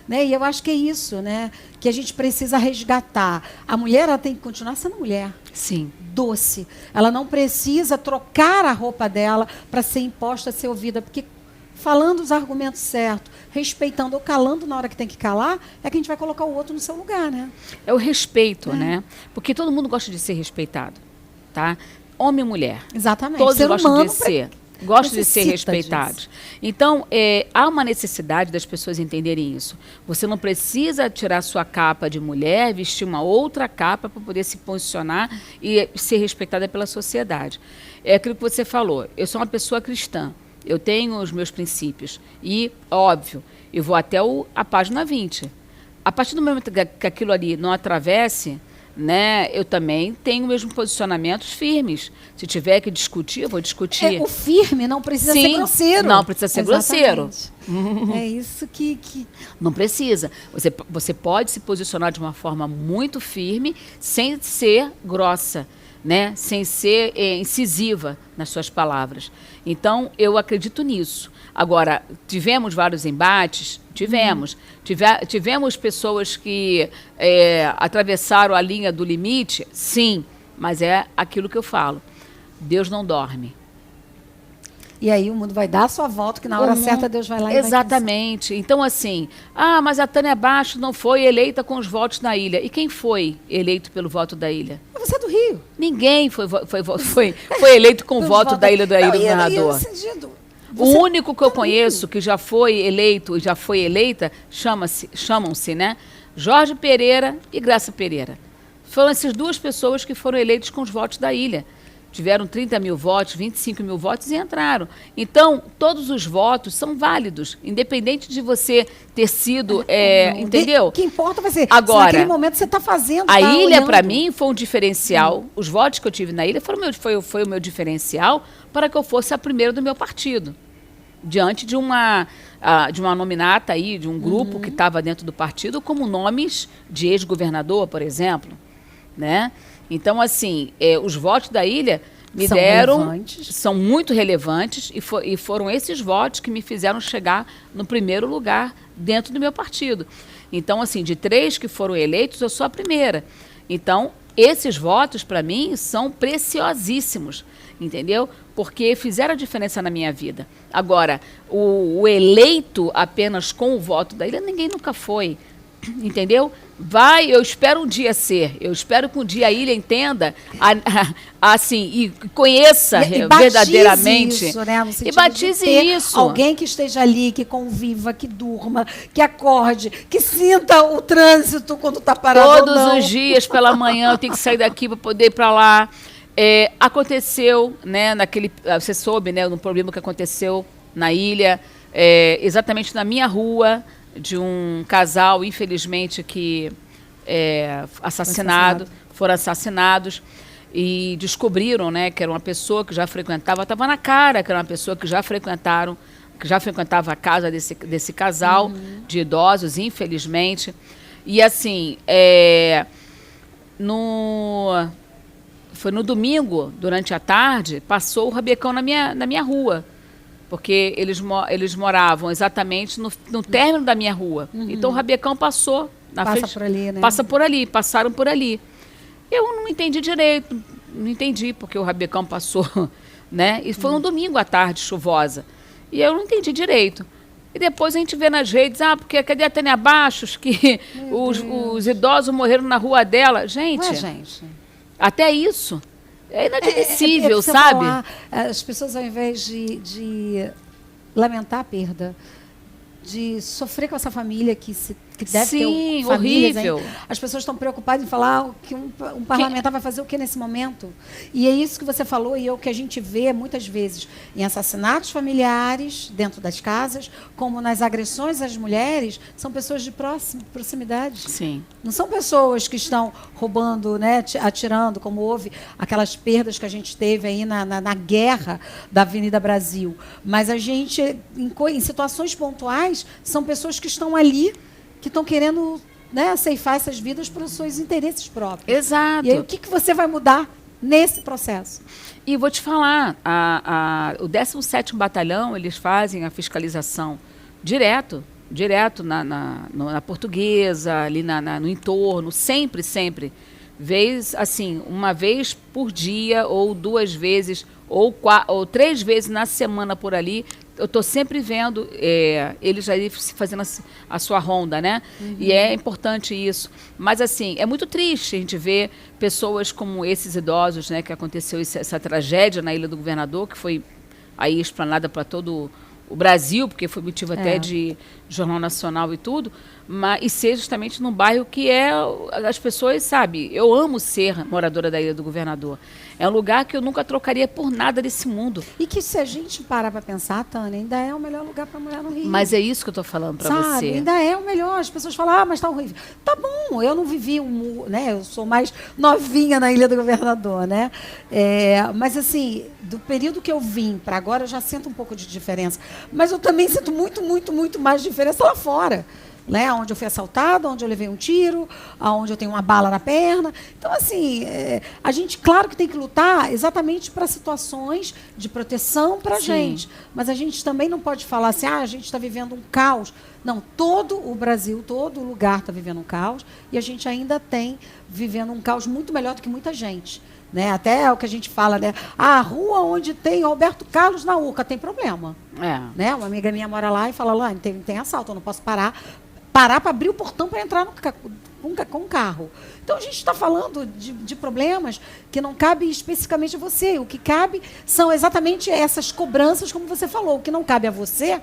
Né? E eu acho que é isso, né? Que a gente precisa resgatar. A mulher, ela tem que continuar sendo mulher. Sim. Doce. Ela não precisa trocar a roupa dela para ser imposta, ser ouvida, porque falando os argumentos certos, respeitando ou calando na hora que tem que calar, é que a gente vai colocar o outro no seu lugar, né? É o respeito, né? Porque todo mundo gosta de ser respeitado, tá? Homem e mulher. Exatamente. Todos Ser gostam humano de ser. Gostam de ser necessita respeitados. disso. Então, há uma necessidade das pessoas entenderem isso. Você não precisa tirar sua capa de mulher, vestir uma outra capa para poder se posicionar e ser respeitada pela sociedade. É aquilo que você falou. Eu sou uma pessoa cristã. Eu tenho os meus princípios. E, óbvio, eu vou até a página 20. A partir do momento que aquilo ali não atravesse, né, eu também tenho mesmo posicionamentos firmes. Se tiver que discutir, eu vou discutir. O firme não precisa ser grosseiro. Não precisa ser grosseiro. É isso que... Não precisa. Você pode se posicionar de uma forma muito firme, sem ser grossa, né? Sem ser incisiva nas suas palavras. Então, eu acredito nisso. Agora, tivemos vários embates? Tivemos. Tivemos pessoas que atravessaram a linha do limite? Sim, mas é aquilo que eu falo. Deus não dorme. E aí o mundo vai dar a sua volta, que na hora certa Deus vai lá e exatamente. Vai então, assim, mas a Tânia Bastos não foi eleita com os votos na ilha. E quem foi eleito pelo voto da ilha? Você é do Rio. Ninguém foi eleito com o voto da ilha do governador. O único que eu conheço que já foi eleito e já foi eleita, chamam-se, né? Jorge Pereira e Graça Pereira. Foram essas duas pessoas que foram eleitas com os votos da ilha. Tiveram 30 mil votos, 25 mil votos e entraram. Então, todos os votos são válidos, independente de você ter sido, entendeu? O que importa vai ser, agora, naquele momento você está fazendo. A ilha, para mim, foi um diferencial. Os votos que eu tive na ilha foi o meu diferencial para que eu fosse a primeira do meu partido. Diante de uma nominata aí, de um grupo que estava dentro do partido, como nomes de ex-governador, por exemplo, né? Então, assim, os votos da ilha são muito relevantes e foram esses votos que me fizeram chegar no primeiro lugar dentro do meu partido. Então, assim, de 3 que foram eleitos, eu sou a primeira. Então, esses votos, para mim, são preciosíssimos, entendeu? Porque fizeram a diferença na minha vida. Agora, o eleito apenas com o voto da ilha, ninguém nunca foi. Entendeu? Eu espero um dia ser. Eu espero que um dia a ilha entenda assim, e conheça verdadeiramente. Isso, né? E batize isso. Alguém que esteja ali, que conviva, que durma, que acorde, que sinta o trânsito quando está parado. Todos os dias pela manhã eu tenho que sair daqui para poder ir para lá. Aconteceu, né, você soube, né, no problema que aconteceu na ilha, exatamente na minha rua, de um casal, infelizmente, que foram assassinados e descobriram, né, que era uma pessoa que já frequentava, estava na cara que era uma pessoa que já frequentava a casa desse casal de idosos, infelizmente. E assim, foi no domingo, durante a tarde, passou o rabecão na minha rua. Porque eles moravam exatamente no término da minha rua. Então o rabecão passou na frente. Passa por ali, né? Passaram por ali. Eu não entendi direito, não entendi porque o rabecão passou, né? E foi um domingo à tarde, chuvosa. E eu não entendi direito. E depois a gente vê nas redes, porque cadê a Tânia Bastos, que os idosos morreram na rua dela. Gente, até isso... É inadmissível, sabe? Falar, as pessoas, ao invés de lamentar a perda, de sofrer com essa família que deve ter famílias, horrível. Hein? As pessoas estão preocupadas em falar que um parlamentar vai fazer o que nesse momento. E é isso que você falou, e é o que a gente vê muitas vezes em assassinatos familiares dentro das casas, como nas agressões às mulheres, são pessoas de proximidade. Sim. Não são pessoas que estão roubando, né, atirando, como houve aquelas perdas que a gente teve aí na guerra da Avenida Brasil. Mas a gente, em situações pontuais, são pessoas que estão ali, que estão querendo, né, ceifar essas vidas para os seus interesses próprios. Exato. E aí o que você vai mudar nesse processo. E vou te falar, o 17º Batalhão, eles fazem a fiscalização direto na Portuguesa, ali no entorno, sempre, uma vez por dia, ou 2 vezes, ou 3 vezes na semana por ali. Eu estou sempre vendo eles aí fazendo a sua ronda, né? E é importante isso. Mas, assim, é muito triste a gente ver pessoas como esses idosos, né? Que aconteceu essa tragédia na Ilha do Governador, que foi aí explanada para todo o Brasil, porque foi motivo até de Jornal Nacional e tudo, e ser justamente num bairro que as pessoas, sabe, eu amo ser moradora da Ilha do Governador. É um lugar que eu nunca trocaria por nada desse mundo. E que se a gente parar para pensar, Tânia, ainda é o melhor lugar para morar no Rio. Mas é isso que eu estou falando para você. Ainda é o melhor. As pessoas falam, mas está horrível. Tá bom, eu não vivi, né? Eu sou mais novinha na Ilha do Governador, né? Mas assim, do período que eu vim para agora, eu já sinto um pouco de diferença. Mas eu também sinto muito mais diferença lá fora. Né, onde eu fui assaltada, onde eu levei um tiro, onde eu tenho uma bala na perna. Então, assim, a gente, claro que tem que lutar exatamente para situações de proteção para a gente. Mas a gente também não pode falar assim, a gente está vivendo um caos. Não, todo o Brasil, todo lugar está vivendo um caos e a gente ainda tem vivendo um caos muito melhor do que muita gente. Né? Até é o que a gente fala, né? A rua onde tem Roberto Carlos na Urca tem problema. Né? Uma amiga minha mora lá e fala, lá, tem assalto, eu não posso parar para abrir o portão para entrar com o carro. Então, a gente está falando de problemas que não cabe especificamente a você. O que cabe são exatamente essas cobranças, como você falou. O que não cabe a você,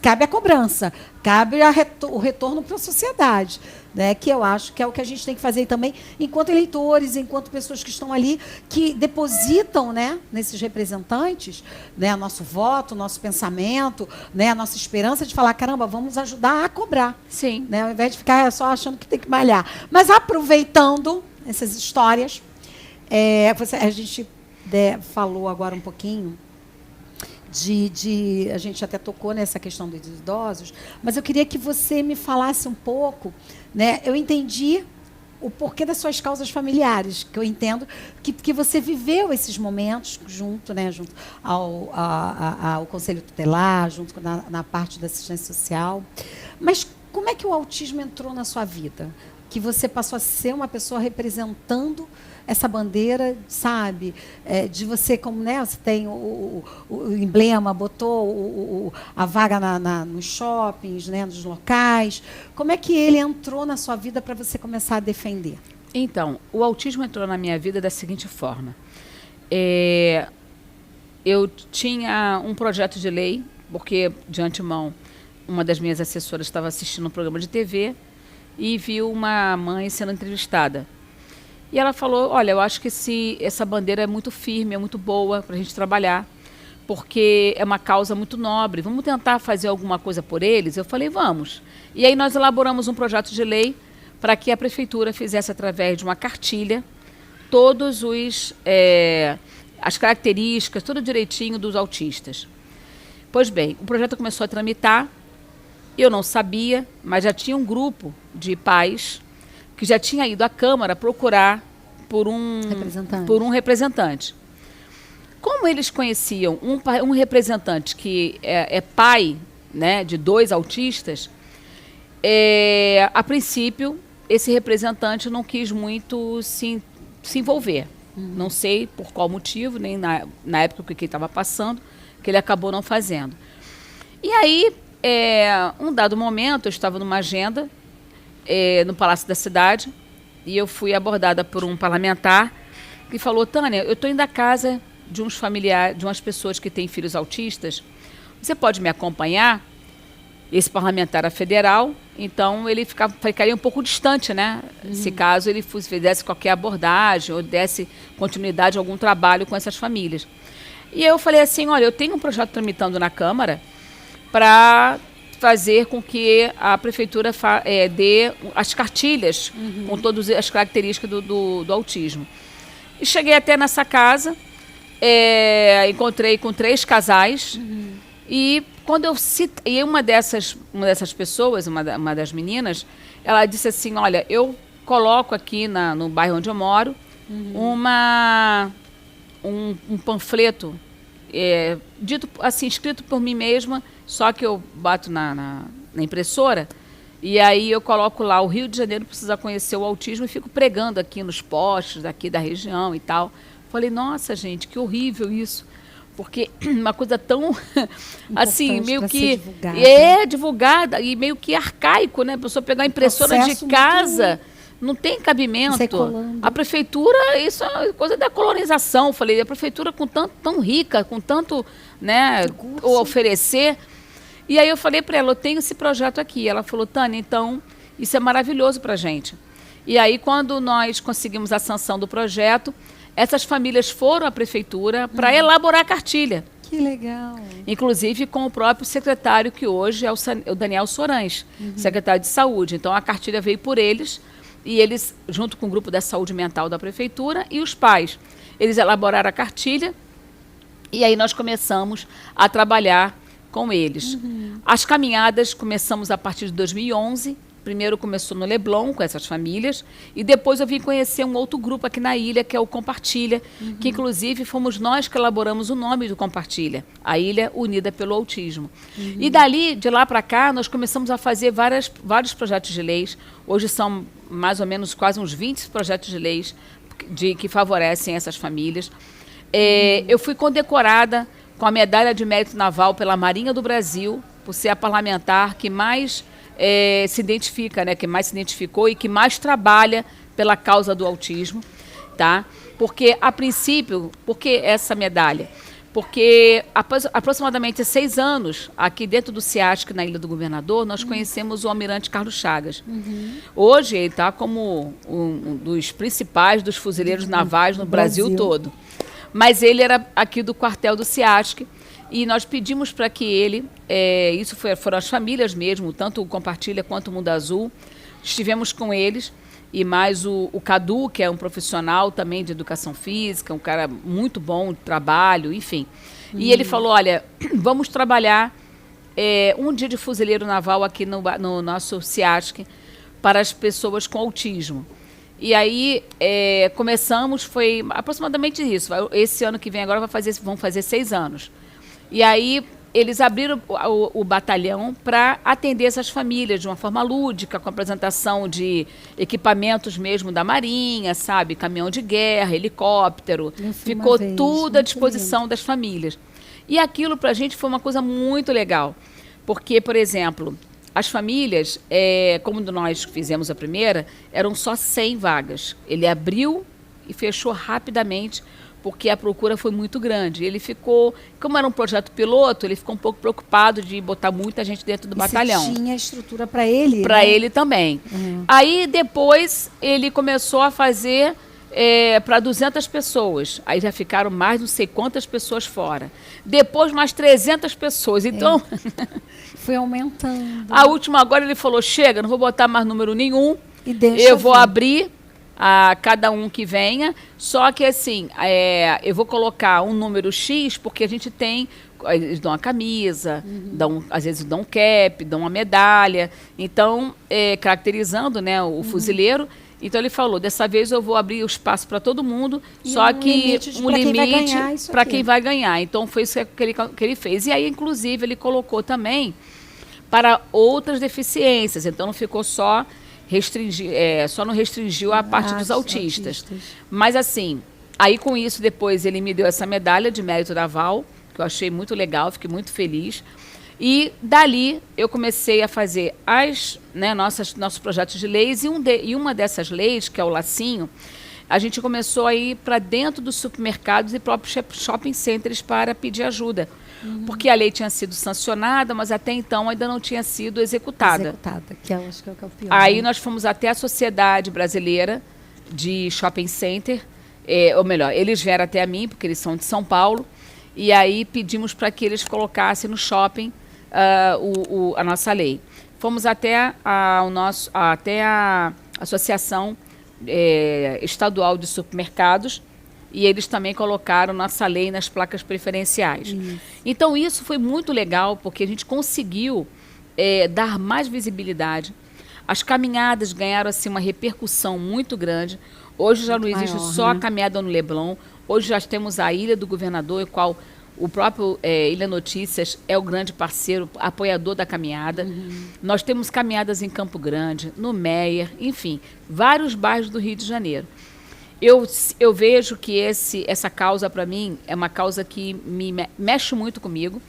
cabe a cobrança, cabe o retorno para a sociedade. Né, que eu acho que é o que a gente tem que fazer também, enquanto eleitores, enquanto pessoas que estão ali, que depositam, né, nesses representantes, né, nosso voto, nosso pensamento, né, a nossa esperança de falar, caramba, vamos ajudar a cobrar. Sim. Né, ao invés de ficar só achando que tem que malhar. Mas aproveitando essas histórias, a gente falou agora um pouquinho a gente até tocou nessa questão dos idosos, mas eu queria que você me falasse um pouco, né? Eu entendi o porquê das suas causas familiares, que eu entendo que você viveu esses momentos junto, né, junto ao Conselho Tutelar, junto na parte da assistência social. Mas como é que o autismo entrou na sua vida? Que você passou a ser uma pessoa representando essa bandeira, sabe? De você, como, né, você tem o emblema, botou a vaga nos shoppings, né, nos locais. Como é que ele entrou na sua vida para você começar a defender? Então, o autismo entrou na minha vida da seguinte forma. Eu tinha um projeto de lei, porque, de antemão, uma das minhas assessoras estava assistindo um programa de TV e viu uma mãe sendo entrevistada. E ela falou, olha, eu acho que essa bandeira é muito firme, é muito boa para a gente trabalhar, porque é uma causa muito nobre. Vamos tentar fazer alguma coisa por eles? Eu falei, vamos. E aí nós elaboramos um projeto de lei para que a prefeitura fizesse, através de uma cartilha, todos as características, tudo direitinho dos autistas. Pois bem, o projeto começou a tramitar, eu não sabia, mas já tinha um grupo de pais que já tinha ido à Câmara procurar por um representante. Como eles conheciam um representante que é pai, né, de 2 autistas, a princípio, esse representante não quis muito se envolver. Não sei por qual motivo, nem na época que ele estava passando, que ele acabou não fazendo. E aí, um dado momento, eu estava numa agenda no Palácio da Cidade, e eu fui abordada por um parlamentar que falou, Tânia, eu estou indo à casa de uns familiares, de umas pessoas que têm filhos autistas, você pode me acompanhar? Esse parlamentar era federal, então ele ficaria um pouco distante, né? Se caso ele fizesse qualquer abordagem ou desse continuidade a algum trabalho com essas famílias. E eu falei assim, olha, eu tenho um projeto tramitando na Câmara para fazer com que a prefeitura dê as cartilhas com todas as características do autismo. E cheguei até nessa casa, encontrei com 3 casais, e quando eu citei uma dessas pessoas, uma das meninas, ela disse assim, olha, eu coloco aqui no bairro onde eu moro um panfleto dito assim, escrito por mim mesma, só que eu bato na impressora, e aí eu coloco lá: o Rio de Janeiro precisa conhecer o autismo, e fico pregando aqui nos postes daqui da região e tal. Falei, nossa, gente, que horrível isso. Porque uma coisa tão, assim, meio que divulgada e meio que arcaico, né? A pessoa pegar a impressora de casa, não tem cabimento. A prefeitura, isso é coisa da colonização. Falei, a prefeitura com tanto, tão rica, com tanto, né, oferecer. E aí eu falei para ela, eu tenho esse projeto aqui. Ela falou, Tânia, então, isso é maravilhoso para a gente. E aí, quando nós conseguimos a sanção do projeto, essas famílias foram à prefeitura para elaborar a cartilha. Que legal. Inclusive com o próprio secretário, que hoje é o Daniel Sorães, secretário de Saúde. Então, a cartilha veio por eles, e eles, junto com o grupo da saúde mental da prefeitura e os pais, eles elaboraram a cartilha, e aí nós começamos a trabalhar com eles. As caminhadas começamos a partir de 2011. Primeiro começou no Leblon, com essas famílias, e depois eu vim conhecer um outro grupo aqui na ilha, que é o Compartilha, que inclusive fomos nós que elaboramos o nome do Compartilha, a Ilha Unida pelo Autismo. E dali, de lá para cá, nós começamos a fazer vários projetos de leis. Hoje são mais ou menos quase uns 20 projetos de leis que favorecem essas famílias. Eu fui condecorada com a Medalha de Mérito Naval pela Marinha do Brasil, por ser a parlamentar que mais se identifica, né, que mais se identificou e que mais trabalha pela causa do autismo, tá? Porque, a princípio, por que essa medalha? Porque aproximadamente 6 anos, aqui dentro do CIASC, na Ilha do Governador, nós conhecemos o almirante Carlos Chagas. Hoje ele está como um dos principais dos fuzileiros navais no Brasil todo. Mas ele era aqui do quartel do CIASC, e nós pedimos para que ele, foram as famílias mesmo, tanto o Compartilha quanto o Mundo Azul, estivemos com eles, e mais o Cadu, que é um profissional também de educação física, um cara muito bom de trabalho, enfim. E ele falou, olha, vamos trabalhar um dia de fuzileiro naval aqui no nosso CIASC para as pessoas com autismo. E aí começamos, foi aproximadamente isso. Esse ano que vem agora vão fazer 6 anos. E aí eles abriram o batalhão para atender essas famílias de uma forma lúdica, com apresentação de equipamentos mesmo da Marinha, sabe? Caminhão de guerra, helicóptero. Ficou tudo à disposição das famílias. E aquilo para a gente foi uma coisa muito legal. Porque, por exemplo, as famílias, como nós fizemos a primeira, eram só 100 vagas. Ele abriu e fechou rapidamente, porque a procura foi muito grande. Ele ficou, como era um projeto piloto, ele ficou um pouco preocupado de botar muita gente dentro do batalhão. Você tinha estrutura para ele? Para ele também. Aí depois ele começou a fazer para 200 pessoas. Aí já ficaram mais não sei quantas pessoas fora. Depois mais 300 pessoas. Então foi aumentando. A última agora ele falou, chega, não vou botar mais número nenhum. E eu vou abrir a cada um que venha, só que assim, eu vou colocar um número X, porque a gente tem, eles dão uma camisa, às vezes dão um cap, dão uma medalha, então, caracterizando, né, o fuzileiro. Então ele falou, dessa vez eu vou abrir o espaço para todo mundo, só que um limite para quem vai ganhar. Então foi isso que ele fez. E aí, inclusive, ele colocou também para outras deficiências, então não ficou só só não restringiu a parte dos autistas. Mas assim, aí com isso depois ele me deu essa medalha de mérito naval, que eu achei muito legal, fiquei muito feliz. E dali eu comecei a fazer nossos projetos de leis, e uma dessas leis, que é o Lacinho, a gente começou a ir para dentro dos supermercados e próprios shopping centers para pedir ajuda. Porque a lei tinha sido sancionada, mas até então ainda não tinha sido executada. Que eu acho que é o pior. Aí nós fomos até a Sociedade Brasileira de Shopping Center, ou melhor, eles vieram até a mim, porque eles são de São Paulo, e aí pedimos para que eles colocassem no shopping a nossa lei. Fomos até a Associação Estadual de Supermercados, e eles também colocaram nossa lei nas placas preferenciais. Então isso foi muito legal, porque a gente conseguiu dar mais visibilidade. As caminhadas ganharam assim uma repercussão muito grande. Hoje já não Muito existe maior, só a né? caminhada no Leblon. Hoje já temos a Ilha do Governador, em qual o próprio Ilha Notícias é o grande parceiro, apoiador da caminhada. Nós temos caminhadas em Campo Grande, no Meier, enfim, vários bairros do Rio de Janeiro. Eu vejo que essa causa, para mim, é uma causa que mexe muito comigo,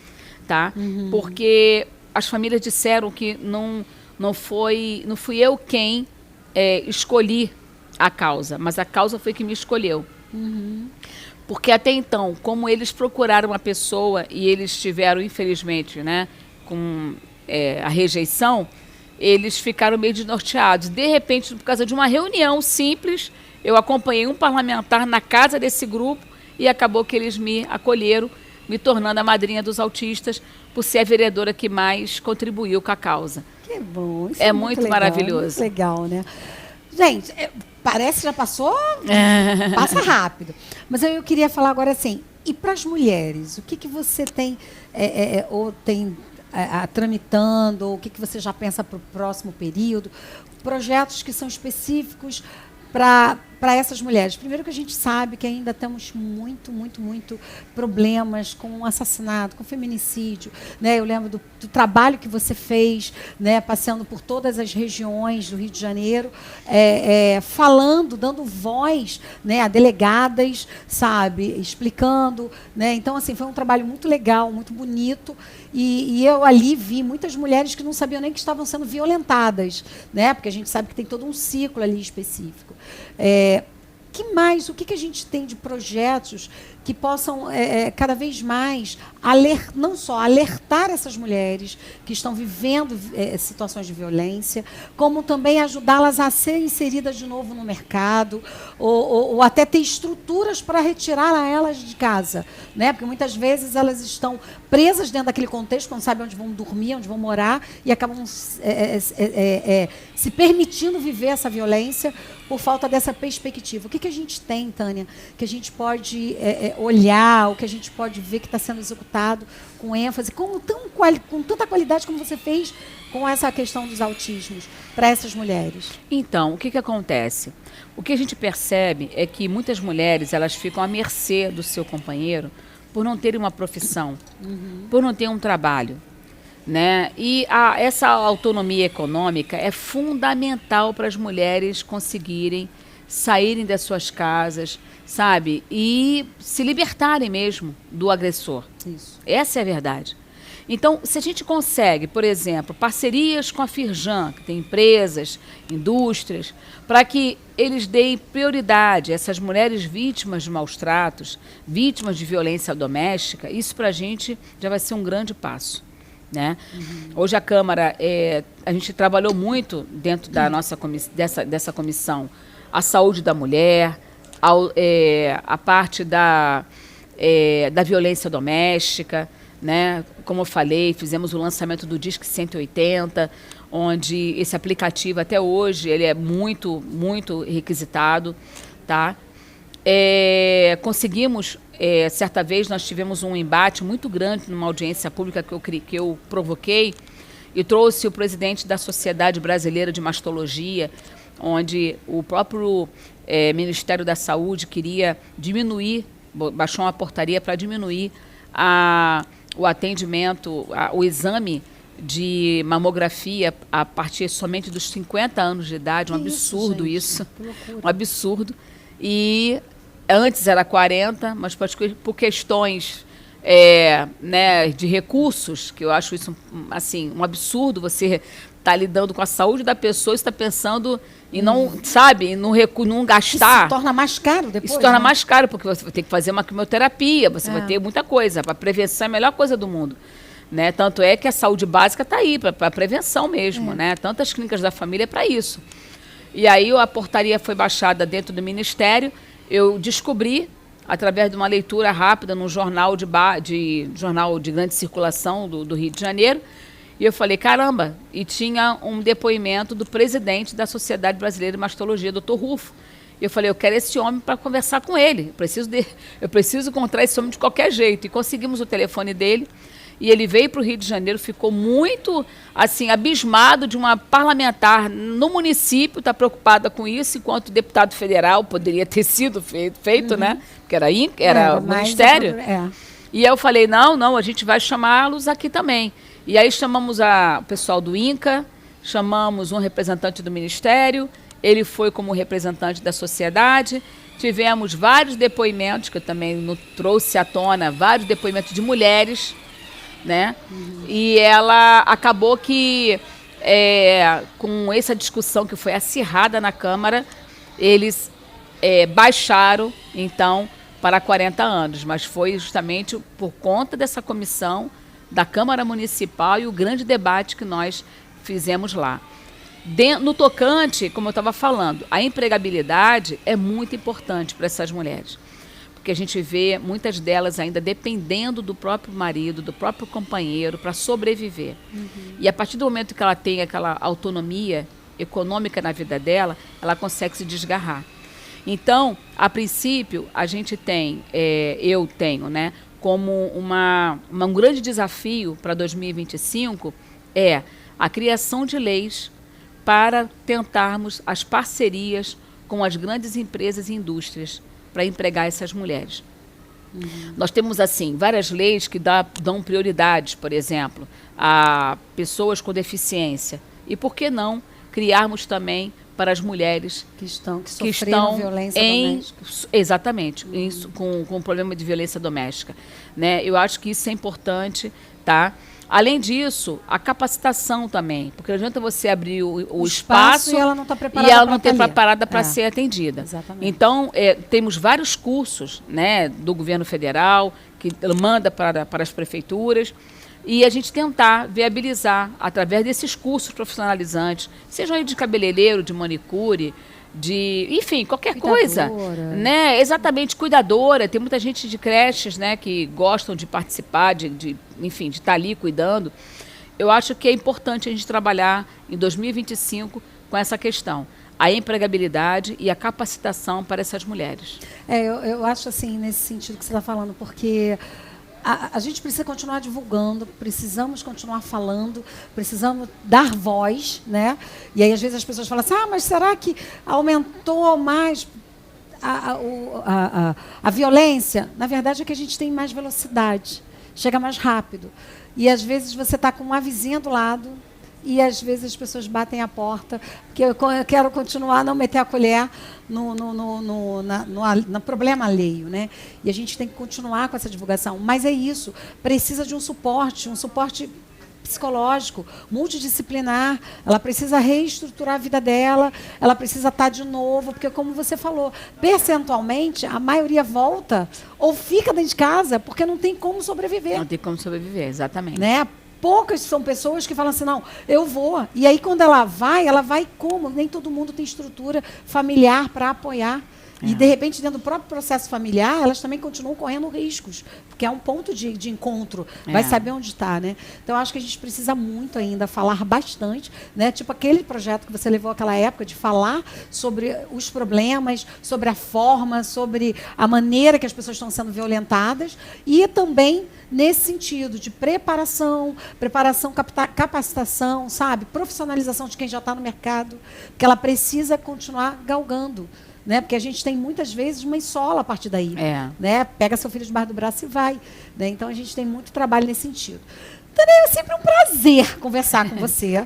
tá? Porque as famílias disseram que não fui eu quem escolhi a causa, mas a causa foi que me escolheu. Porque até então, como eles procuraram uma pessoa e eles tiveram, infelizmente, né, com a rejeição, eles ficaram meio desnorteados. De repente, por causa de uma reunião simples, eu acompanhei um parlamentar na casa desse grupo e acabou que eles me acolheram, me tornando a madrinha dos autistas, por ser a vereadora que mais contribuiu com a causa. Que bom. Isso É muito legal, maravilhoso. Muito legal, né? Gente, parece que já passou, passa rápido. Mas eu queria falar agora assim, e para as mulheres, o que você tem, ou tem tramitando, ou o que você já pensa para o próximo período? Projetos que são específicos para essas mulheres. Primeiro que a gente sabe que ainda temos muito problemas com assassinato, com feminicídio, né? Eu lembro do trabalho que você fez, né? Passeando por todas as regiões do Rio de Janeiro, falando, dando voz, né? A delegadas, sabe? Explicando, né? Então, assim, foi um trabalho muito legal, muito bonito, e eu ali vi muitas mulheres que não sabiam nem que estavam sendo violentadas, né? Porque a gente sabe que tem todo um ciclo ali específico. Que mais? O que a gente tem de projetos que possam cada vez mais não só alertar essas mulheres que estão vivendo situações de violência, como também ajudá-las a serem inseridas de novo no mercado, ou até ter estruturas para retirar elas de casa, né? Porque muitas vezes elas estão presas dentro daquele contexto, não sabem onde vão dormir, onde vão morar, e acabam se permitindo viver essa violência por falta dessa perspectiva. O que a gente tem, Tânia, que a gente pode olhar, o que a gente pode ver que está sendo executado com ênfase, com tanta qualidade como você fez com essa questão dos autismos para essas mulheres? Então, o que acontece? O que a gente percebe é que muitas mulheres elas ficam à mercê do seu companheiro por não terem uma profissão, por não ter um trabalho, né? E essa autonomia econômica é fundamental para as mulheres conseguirem saírem das suas casas, sabe? E se libertarem mesmo do agressor. Isso. Essa é a verdade. Então, se a gente consegue, por exemplo, parcerias com a Firjan, que tem empresas, indústrias, para que eles deem prioridade a essas mulheres vítimas de maus tratos, vítimas de violência doméstica, isso para a gente já vai ser um grande passo, né? Hoje a Câmara, a gente trabalhou muito dentro da nossa dessa comissão, a saúde da mulher, a parte da violência doméstica, né? Como eu falei, fizemos o lançamento do Disque 180, onde esse aplicativo até hoje ele é muito requisitado, tá? Conseguimos, certa vez nós tivemos um embate muito grande numa audiência pública que eu provoquei e trouxe o presidente da Sociedade Brasileira de Mastologia, onde o próprio Ministério da Saúde queria diminuir, baixou uma portaria para diminuir o atendimento, o exame de mamografia a partir somente dos 50 anos de idade. Um absurdo isso. Um absurdo. E antes era 40, mas por questões né, de recursos, que eu acho isso assim, um absurdo. Você está lidando com a saúde da pessoa e está pensando em não, sabe, em não gastar. Isso se torna mais caro depois. Isso se torna né? mais caro, porque você vai ter que fazer uma quimioterapia, você vai ter muita coisa. A prevenção é a melhor coisa do mundo. Né? Tanto é que a saúde básica está aí, para prevenção mesmo. Né? Tantas clínicas da família é para isso. E aí a portaria foi baixada dentro do Ministério. Eu descobri, através de uma leitura rápida num jornal jornal de grande circulação do Rio de Janeiro, e eu falei, caramba, e tinha um depoimento do presidente da Sociedade Brasileira de Mastologia, Dr. Rufo. E eu falei, eu quero esse homem para conversar com ele, eu preciso encontrar esse homem de qualquer jeito. E conseguimos o telefone dele, e ele veio para o Rio de Janeiro, ficou muito assim abismado de uma parlamentar no município estar preocupada com isso, enquanto deputado federal poderia ter sido feito, né? Porque era o ministério. E aí eu falei, não, a gente vai chamá-los aqui também. E aí chamamos o pessoal do INCA, chamamos um representante do ministério, ele foi como representante da sociedade. Tivemos vários depoimentos, que eu também trouxe à tona, vários depoimentos de mulheres, né? E ela acabou que, com essa discussão que foi acirrada na Câmara, eles baixaram, então, para 40 anos. Mas foi justamente por conta dessa comissão da Câmara Municipal e o grande debate que nós fizemos lá. No tocante, como eu estava falando, a empregabilidade é muito importante para essas mulheres, porque a gente vê muitas delas ainda dependendo do próprio marido, do próprio companheiro para sobreviver. E a partir do momento que ela tem aquela autonomia econômica na vida dela, ela consegue se desgarrar. Então, a princípio, a gente tem, eu tenho, né, como um grande desafio para 2025 a criação de leis para tentarmos as parcerias com as grandes empresas e indústrias para empregar essas mulheres. Nós temos, assim, várias leis que dão prioridades, por exemplo, a pessoas com deficiência. E por que não criarmos também para as mulheres que estão violência doméstica? Exatamente, com problema de violência doméstica. Né? Eu acho que isso é importante, tá? Além disso, a capacitação também, porque não adianta você abrir o espaço e ela não está preparada para ser atendida. Exatamente. Então, temos vários cursos, né, do governo federal, que manda para as prefeituras, e a gente tentar viabilizar, através desses cursos profissionalizantes, sejam aí de cabeleireiro, de manicure, enfim, qualquer coisa, né? Exatamente, cuidadora. Tem muita gente de creches, né, que gostam de participar, enfim, de estar ali cuidando. Eu acho que é importante a gente trabalhar em 2025 com essa questão, a empregabilidade e a capacitação para essas mulheres. Eu acho assim, nesse sentido que você está falando, porque a gente precisa continuar divulgando, precisamos continuar falando, precisamos dar voz, né? E aí, às vezes, as pessoas falam assim, mas será que aumentou mais a violência? Na verdade, é que a gente tem mais velocidade, chega mais rápido. E, às vezes, você está com uma vizinha do lado e, às vezes, as pessoas batem a porta, porque eu quero continuar a não meter a colher no problema alheio, né? E a gente tem que continuar com essa divulgação. Mas é isso, precisa de um suporte psicológico, multidisciplinar. Ela precisa reestruturar a vida dela, ela precisa estar de novo, porque, como você falou, percentualmente, a maioria volta ou fica dentro de casa porque não tem como sobreviver. Não tem como sobreviver, exatamente. Né? Poucas são pessoas que falam assim, não, eu vou. E aí, quando ela vai como? Nem todo mundo tem estrutura familiar para apoiar. E, de repente, dentro do próprio processo familiar, elas também continuam correndo riscos, porque é um ponto de encontro, vai saber onde está, né? Então, acho que a gente precisa muito ainda falar bastante, né? Tipo aquele projeto que você levou àquela época, de falar sobre os problemas, sobre a forma, sobre a maneira que as pessoas estão sendo violentadas, e também nesse sentido de preparação, capacitação, sabe? Profissionalização de quem já está no mercado, que ela precisa continuar galgando. Né? Porque a gente tem muitas vezes uma escola a partir daí. Né? Pega seu filho debaixo do braço e vai. Né? Então a gente tem muito trabalho nesse sentido. Também é sempre um prazer conversar com você.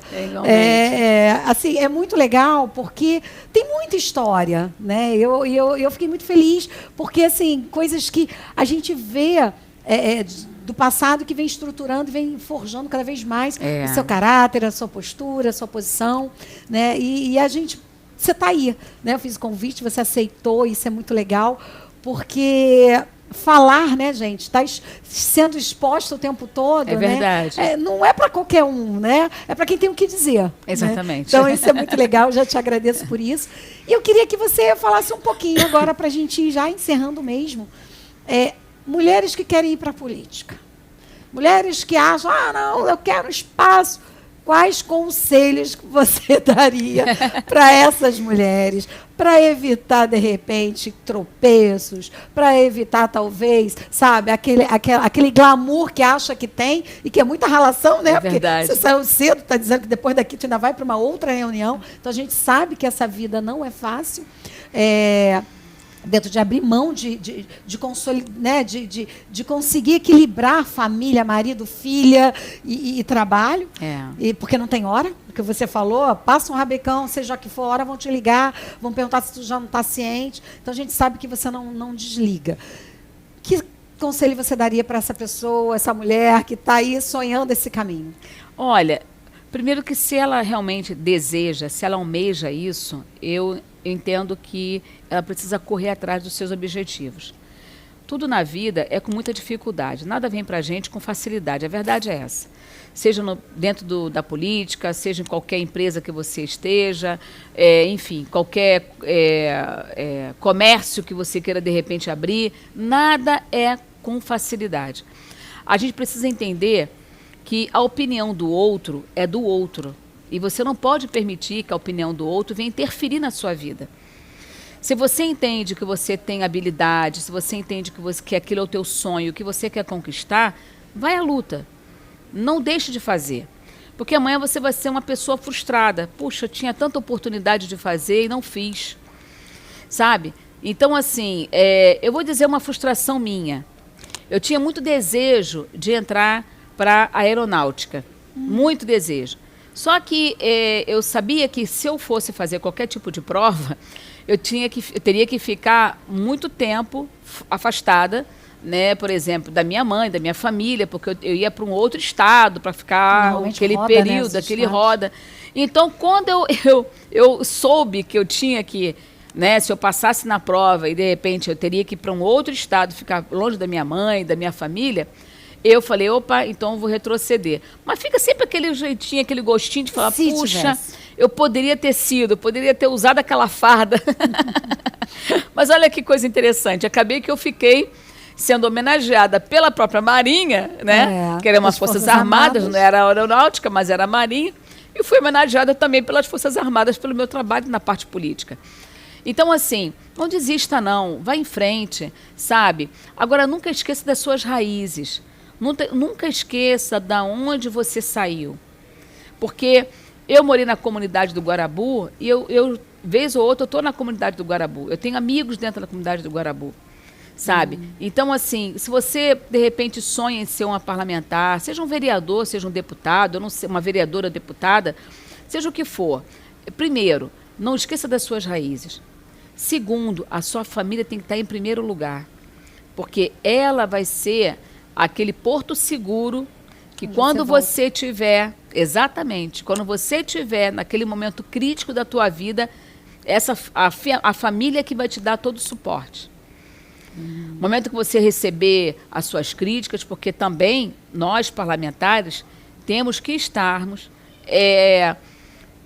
Assim, é muito legal porque tem muita história. Né? Eu fiquei muito feliz porque assim, coisas que a gente vê do passado que vem estruturando e vem forjando cada vez mais o seu caráter, a sua postura, a sua posição. Né? E a gente... Você está aí, né? Eu fiz o convite, você aceitou, isso é muito legal, porque falar, né, gente, está sendo exposta o tempo todo. É verdade. Né? Não é para qualquer um, né? É para quem tem o que dizer. Exatamente. Né? Então, isso é muito legal, já te agradeço por isso. E eu queria que você falasse um pouquinho agora, para a gente ir já encerrando mesmo. Mulheres que querem ir para a política. Mulheres que acham, não, eu quero espaço. quais conselhos que você daria para essas mulheres, para evitar, de repente, tropeços, para evitar, talvez, sabe, aquele glamour que acha que tem e que é muita ralação, né? É verdade. Porque você saiu cedo, está dizendo que depois daqui tu ainda vai para uma outra reunião. Então, a gente sabe que essa vida não é fácil. Dentro de abrir mão né, de conseguir equilibrar família, marido, filha e trabalho, porque não tem hora, porque você falou, passa um rabecão, seja que for hora, vão te ligar, vão perguntar se tu já não está ciente, então a gente sabe que você não desliga. Que conselho você daria para essa pessoa, essa mulher que está aí sonhando esse caminho? Olha, primeiro que se ela realmente deseja, se ela almeja isso, eu entendo que ela precisa correr atrás dos seus objetivos. Tudo na vida é com muita dificuldade, nada vem para a gente com facilidade, a verdade é essa. Seja dentro da política, seja em qualquer empresa que você esteja, enfim, qualquer comércio que você queira de repente abrir, nada é com facilidade. A gente precisa entender que a opinião do outro é do outro. E você não pode permitir que a opinião do outro venha interferir na sua vida. Se você entende que você tem habilidade, se você entende que aquilo é o teu sonho, que você quer conquistar, vai à luta. Não deixe de fazer. Porque amanhã você vai ser uma pessoa frustrada. Puxa, eu tinha tanta oportunidade de fazer e não fiz. Sabe? Então, assim, eu vou dizer uma frustração minha. Eu tinha muito desejo de entrar para a aeronáutica. Muito desejo. Só que eu sabia que se eu fosse fazer qualquer tipo de prova, eu teria que ficar muito tempo afastada, né, por exemplo, da minha mãe, da minha família, porque eu ia para um outro estado para ficar aquele período, aquele roda. Então, quando eu soube que eu tinha que, né, se eu passasse na prova e de repente eu teria que ir para um outro estado, ficar longe da minha mãe, da minha família, eu falei, opa, então eu vou retroceder. Mas fica sempre aquele jeitinho, aquele gostinho de falar, puxa, eu poderia ter usado aquela farda. Mas olha que coisa interessante, acabei que eu fiquei sendo homenageada pela própria Marinha, né? Que era umas Forças Armadas, não era a aeronáutica, mas era a Marinha. E fui homenageada também pelas Forças Armadas pelo meu trabalho na parte política. Então, assim, não desista não, vá em frente, sabe? Agora, nunca esqueça das suas raízes. Nunca esqueça de onde você saiu. Porque eu morei na comunidade do Guarabu e eu vez ou outra, eu estou na comunidade do Guarabu. Eu tenho amigos dentro da comunidade do Guarabu, sabe? Então, assim, se você, de repente, sonha em ser uma parlamentar, seja um vereador, seja um deputado, eu não sei, uma vereadora, deputada, seja o que for. Primeiro, não esqueça das suas raízes. Segundo, a sua família tem que estar em primeiro lugar. Porque ela vai ser aquele porto seguro que quando você tiver, exatamente, quando você tiver naquele momento crítico da tua vida, a família que vai te dar todo o suporte. No momento que você receber as suas críticas, porque também nós parlamentares temos que estarmos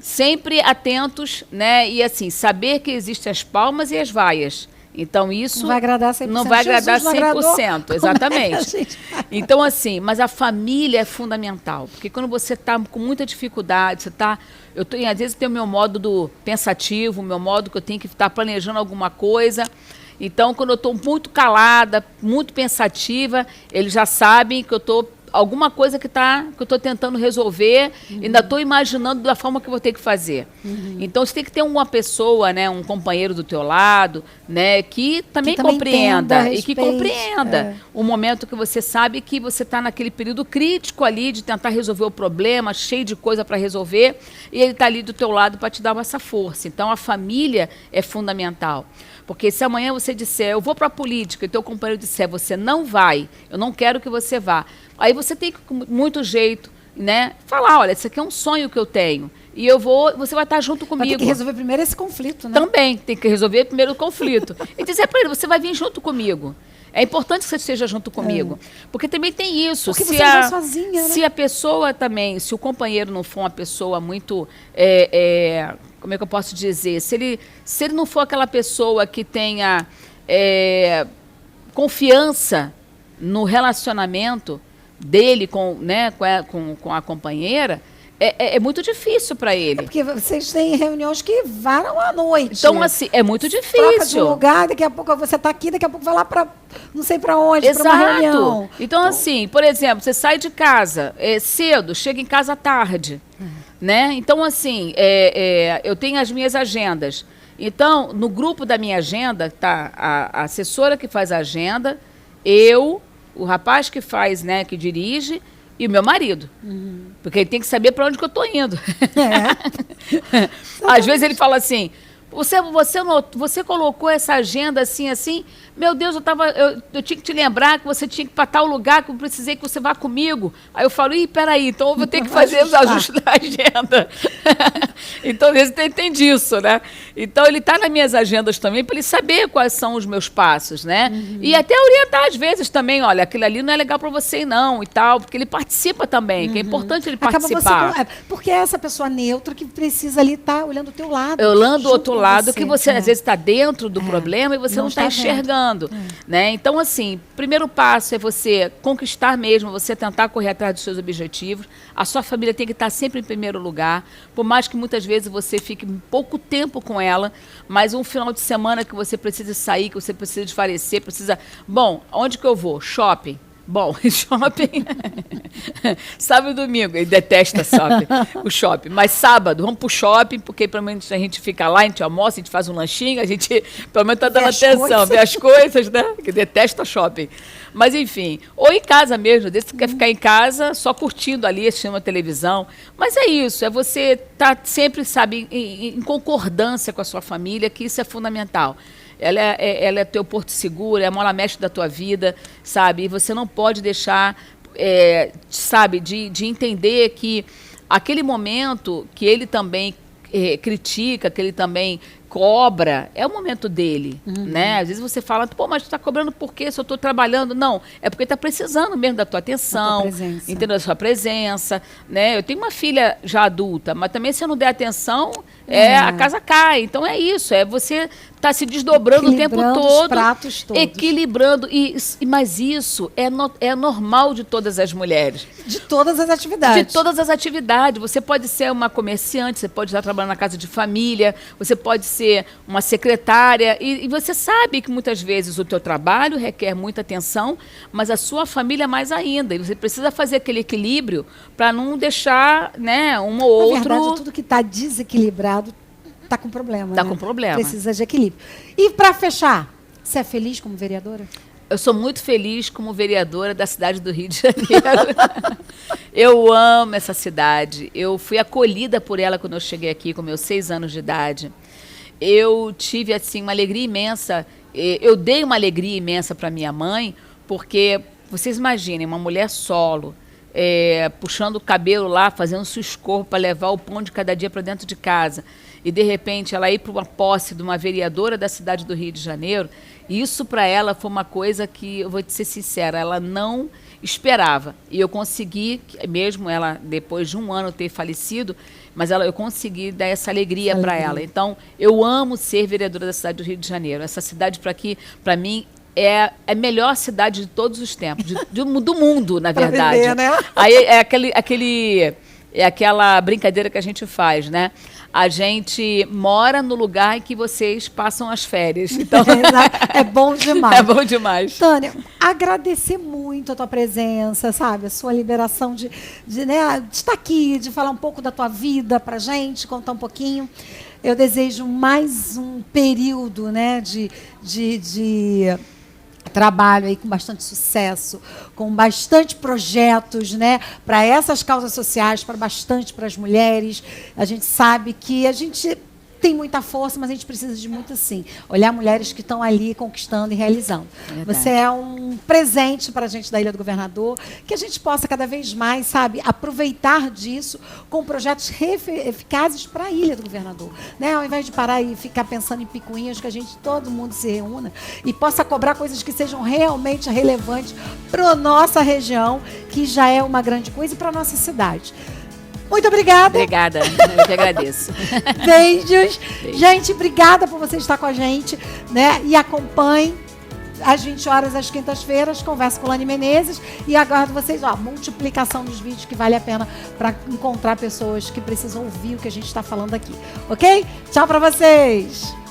sempre atentos, né? E assim, saber que existem as palmas e as vaias. Então, isso não vai agradar 100%. Não vai agradar 100%, exatamente. Então, assim, mas a família é fundamental. Porque quando você está com muita dificuldade, às vezes eu tenho o meu modo do pensativo, o meu modo que eu tenho que estar planejando alguma coisa. Então, quando eu estou muito calada, muito pensativa, eles já sabem que eu estou alguma coisa que eu estou tentando resolver, ainda estou imaginando da forma que eu vou ter que fazer. Então, você tem que ter uma pessoa, né, um companheiro do teu lado, né, que também compreenda e que compreenda o momento que você sabe que você está naquele período crítico ali de tentar resolver o problema, cheio de coisa para resolver, e ele está ali do teu lado para te dar essa força. Então, a família é fundamental. Porque se amanhã você disser, eu vou para a política, e teu companheiro disser, você não vai, eu não quero que você vá. Aí você tem que, com muito jeito, né, falar, olha, isso aqui é um sonho que eu tenho. E você vai estar junto comigo. Mas tem que resolver primeiro esse conflito, né? Também, tem que resolver primeiro o conflito. E dizer para ele, você vai vir junto comigo. É importante que você esteja junto comigo. Porque também tem isso. Porque você não vai sozinha, né? Se a pessoa também, se o companheiro não for uma pessoa muito... como é que eu posso dizer? Se ele não for aquela pessoa que tenha confiança no relacionamento dele com a companheira, é muito difícil para ele. Porque vocês têm reuniões que varam à noite. Então, assim, é muito difícil. Troca de lugar, daqui a pouco você está aqui, daqui a pouco vai lá para não sei para onde, para uma reunião. Então, assim, por exemplo, você sai de casa cedo, chega em casa tarde. Né? Então, assim, eu tenho as minhas agendas. Então, no grupo da minha agenda, tá a assessora que faz a agenda, eu, o rapaz que faz, né, que dirige, e o meu marido. Porque ele tem que saber para onde que eu estou indo. Às vezes ele fala assim, você colocou essa agenda assim, meu Deus, eu tinha que te lembrar que você tinha que ir para tal lugar, que eu precisei que você vá comigo. Aí eu falo, peraí, então eu vou ter que fazer os ajustes da agenda. Então, às vezes tem disso, né? Então, ele está nas minhas agendas também para ele saber quais são os meus passos, né? E até orientar, às vezes, também, olha, aquilo ali não é legal para você não, e tal, porque ele participa também, que é importante ele participar. Porque é essa pessoa neutra que precisa ali estar olhando o teu lado. Olhando do outro lado, que você, às vezes, está dentro do problema e você não está enxergando. Né? Então, assim, primeiro passo é você conquistar mesmo, você tentar correr atrás dos seus objetivos. A sua família tem que estar sempre em primeiro lugar, por mais que muitas vezes você fique pouco tempo com ela, mas um final de semana que você precisa sair, que você precisa desfalecer, Bom, onde que eu vou? Shopping. Bom, shopping, sábado e domingo, ele detesta o shopping, mas sábado, vamos pro shopping, porque pelo menos a gente fica lá, a gente almoça, a gente faz um lanchinho, a gente pelo menos tá dando atenção, vê as coisas, né, que detesta shopping. Mas enfim, ou em casa mesmo, às vezes você quer ficar em casa só curtindo ali, assistindo a televisão, mas é isso, é você estar sempre, sabe, em concordância com a sua família, que isso é fundamental. Ela é teu porto seguro, é a mola mestre da tua vida, sabe? E você não pode deixar, sabe, de entender que aquele momento que ele também critica, que ele também cobra, é o momento dele, né? Às vezes você fala, pô, mas tu tá cobrando por quê? Se eu tô trabalhando. Não, é porque tá precisando mesmo da tua atenção, entendeu? Da sua presença, né? Eu tenho uma filha já adulta, mas também se eu não der atenção, a casa cai. Então é isso, você tá se desdobrando o tempo todo, os pratos todos. Equilibrando, mas isso é normal de todas as mulheres. De todas as atividades. De todas as atividades. Você pode ser uma comerciante, você pode estar trabalhando na casa de família, você pode ser uma secretária, e você sabe que muitas vezes o teu trabalho requer muita atenção, mas a sua família mais ainda. E você precisa fazer aquele equilíbrio para não deixar, né, um ou outro... Na verdade, tudo que está desequilibrado está com problema. Está né? com problema. Precisa de equilíbrio. E para fechar, você é feliz como vereadora? Eu sou muito feliz como vereadora da cidade do Rio de Janeiro. Eu amo essa cidade. Eu fui acolhida por ela quando eu cheguei aqui com meus 6 anos de idade. Eu tive, assim, uma alegria imensa. Eu dei uma alegria imensa para minha mãe, porque, vocês imaginem, uma mulher solo, puxando o cabelo lá, fazendo sua escorra para levar o pão de cada dia para dentro de casa. E, de repente, ela ir para uma posse de uma vereadora da cidade do Rio de Janeiro, isso para ela foi uma coisa que, eu vou te ser sincera, ela não esperava. E eu consegui, mesmo ela, depois de 1 ano ter falecido, mas eu consegui dar essa alegria para ela. Então, eu amo ser vereadora da cidade do Rio de Janeiro. Essa cidade, para mim, é a melhor cidade de todos os tempos, do mundo, na verdade. Viver, né? Aí é aquela brincadeira que a gente faz, né? A gente mora no lugar em que vocês passam as férias. Então, é bom demais. É bom demais. Tânia, agradecer muito a tua presença, sabe? A sua liberação de estar aqui, de falar um pouco da tua vida pra gente, contar um pouquinho. Eu desejo mais um período, né, de trabalho aí com bastante sucesso, com bastante projetos, né, para essas causas sociais, para as mulheres. A gente sabe que a gente tem muita força, mas a gente precisa de muito, sim, olhar mulheres que estão ali conquistando e realizando. Você é um presente para a gente da Ilha do Governador, que a gente possa cada vez mais, sabe, aproveitar disso com projetos eficazes para a Ilha do Governador, né? Ao invés de parar e ficar pensando em picuinhas, que todo mundo se reúna e possa cobrar coisas que sejam realmente relevantes para a nossa região, que já é uma grande coisa, e para a nossa cidade. Muito obrigada. Obrigada, eu que agradeço. Beijos. Gente, obrigada por você estar com a gente, né? E acompanhe às 20 horas, às quintas-feiras, converso com Lani Menezes e aguardo vocês, ó, multiplicação dos vídeos que vale a pena para encontrar pessoas que precisam ouvir o que a gente está falando aqui, ok? Tchau para vocês!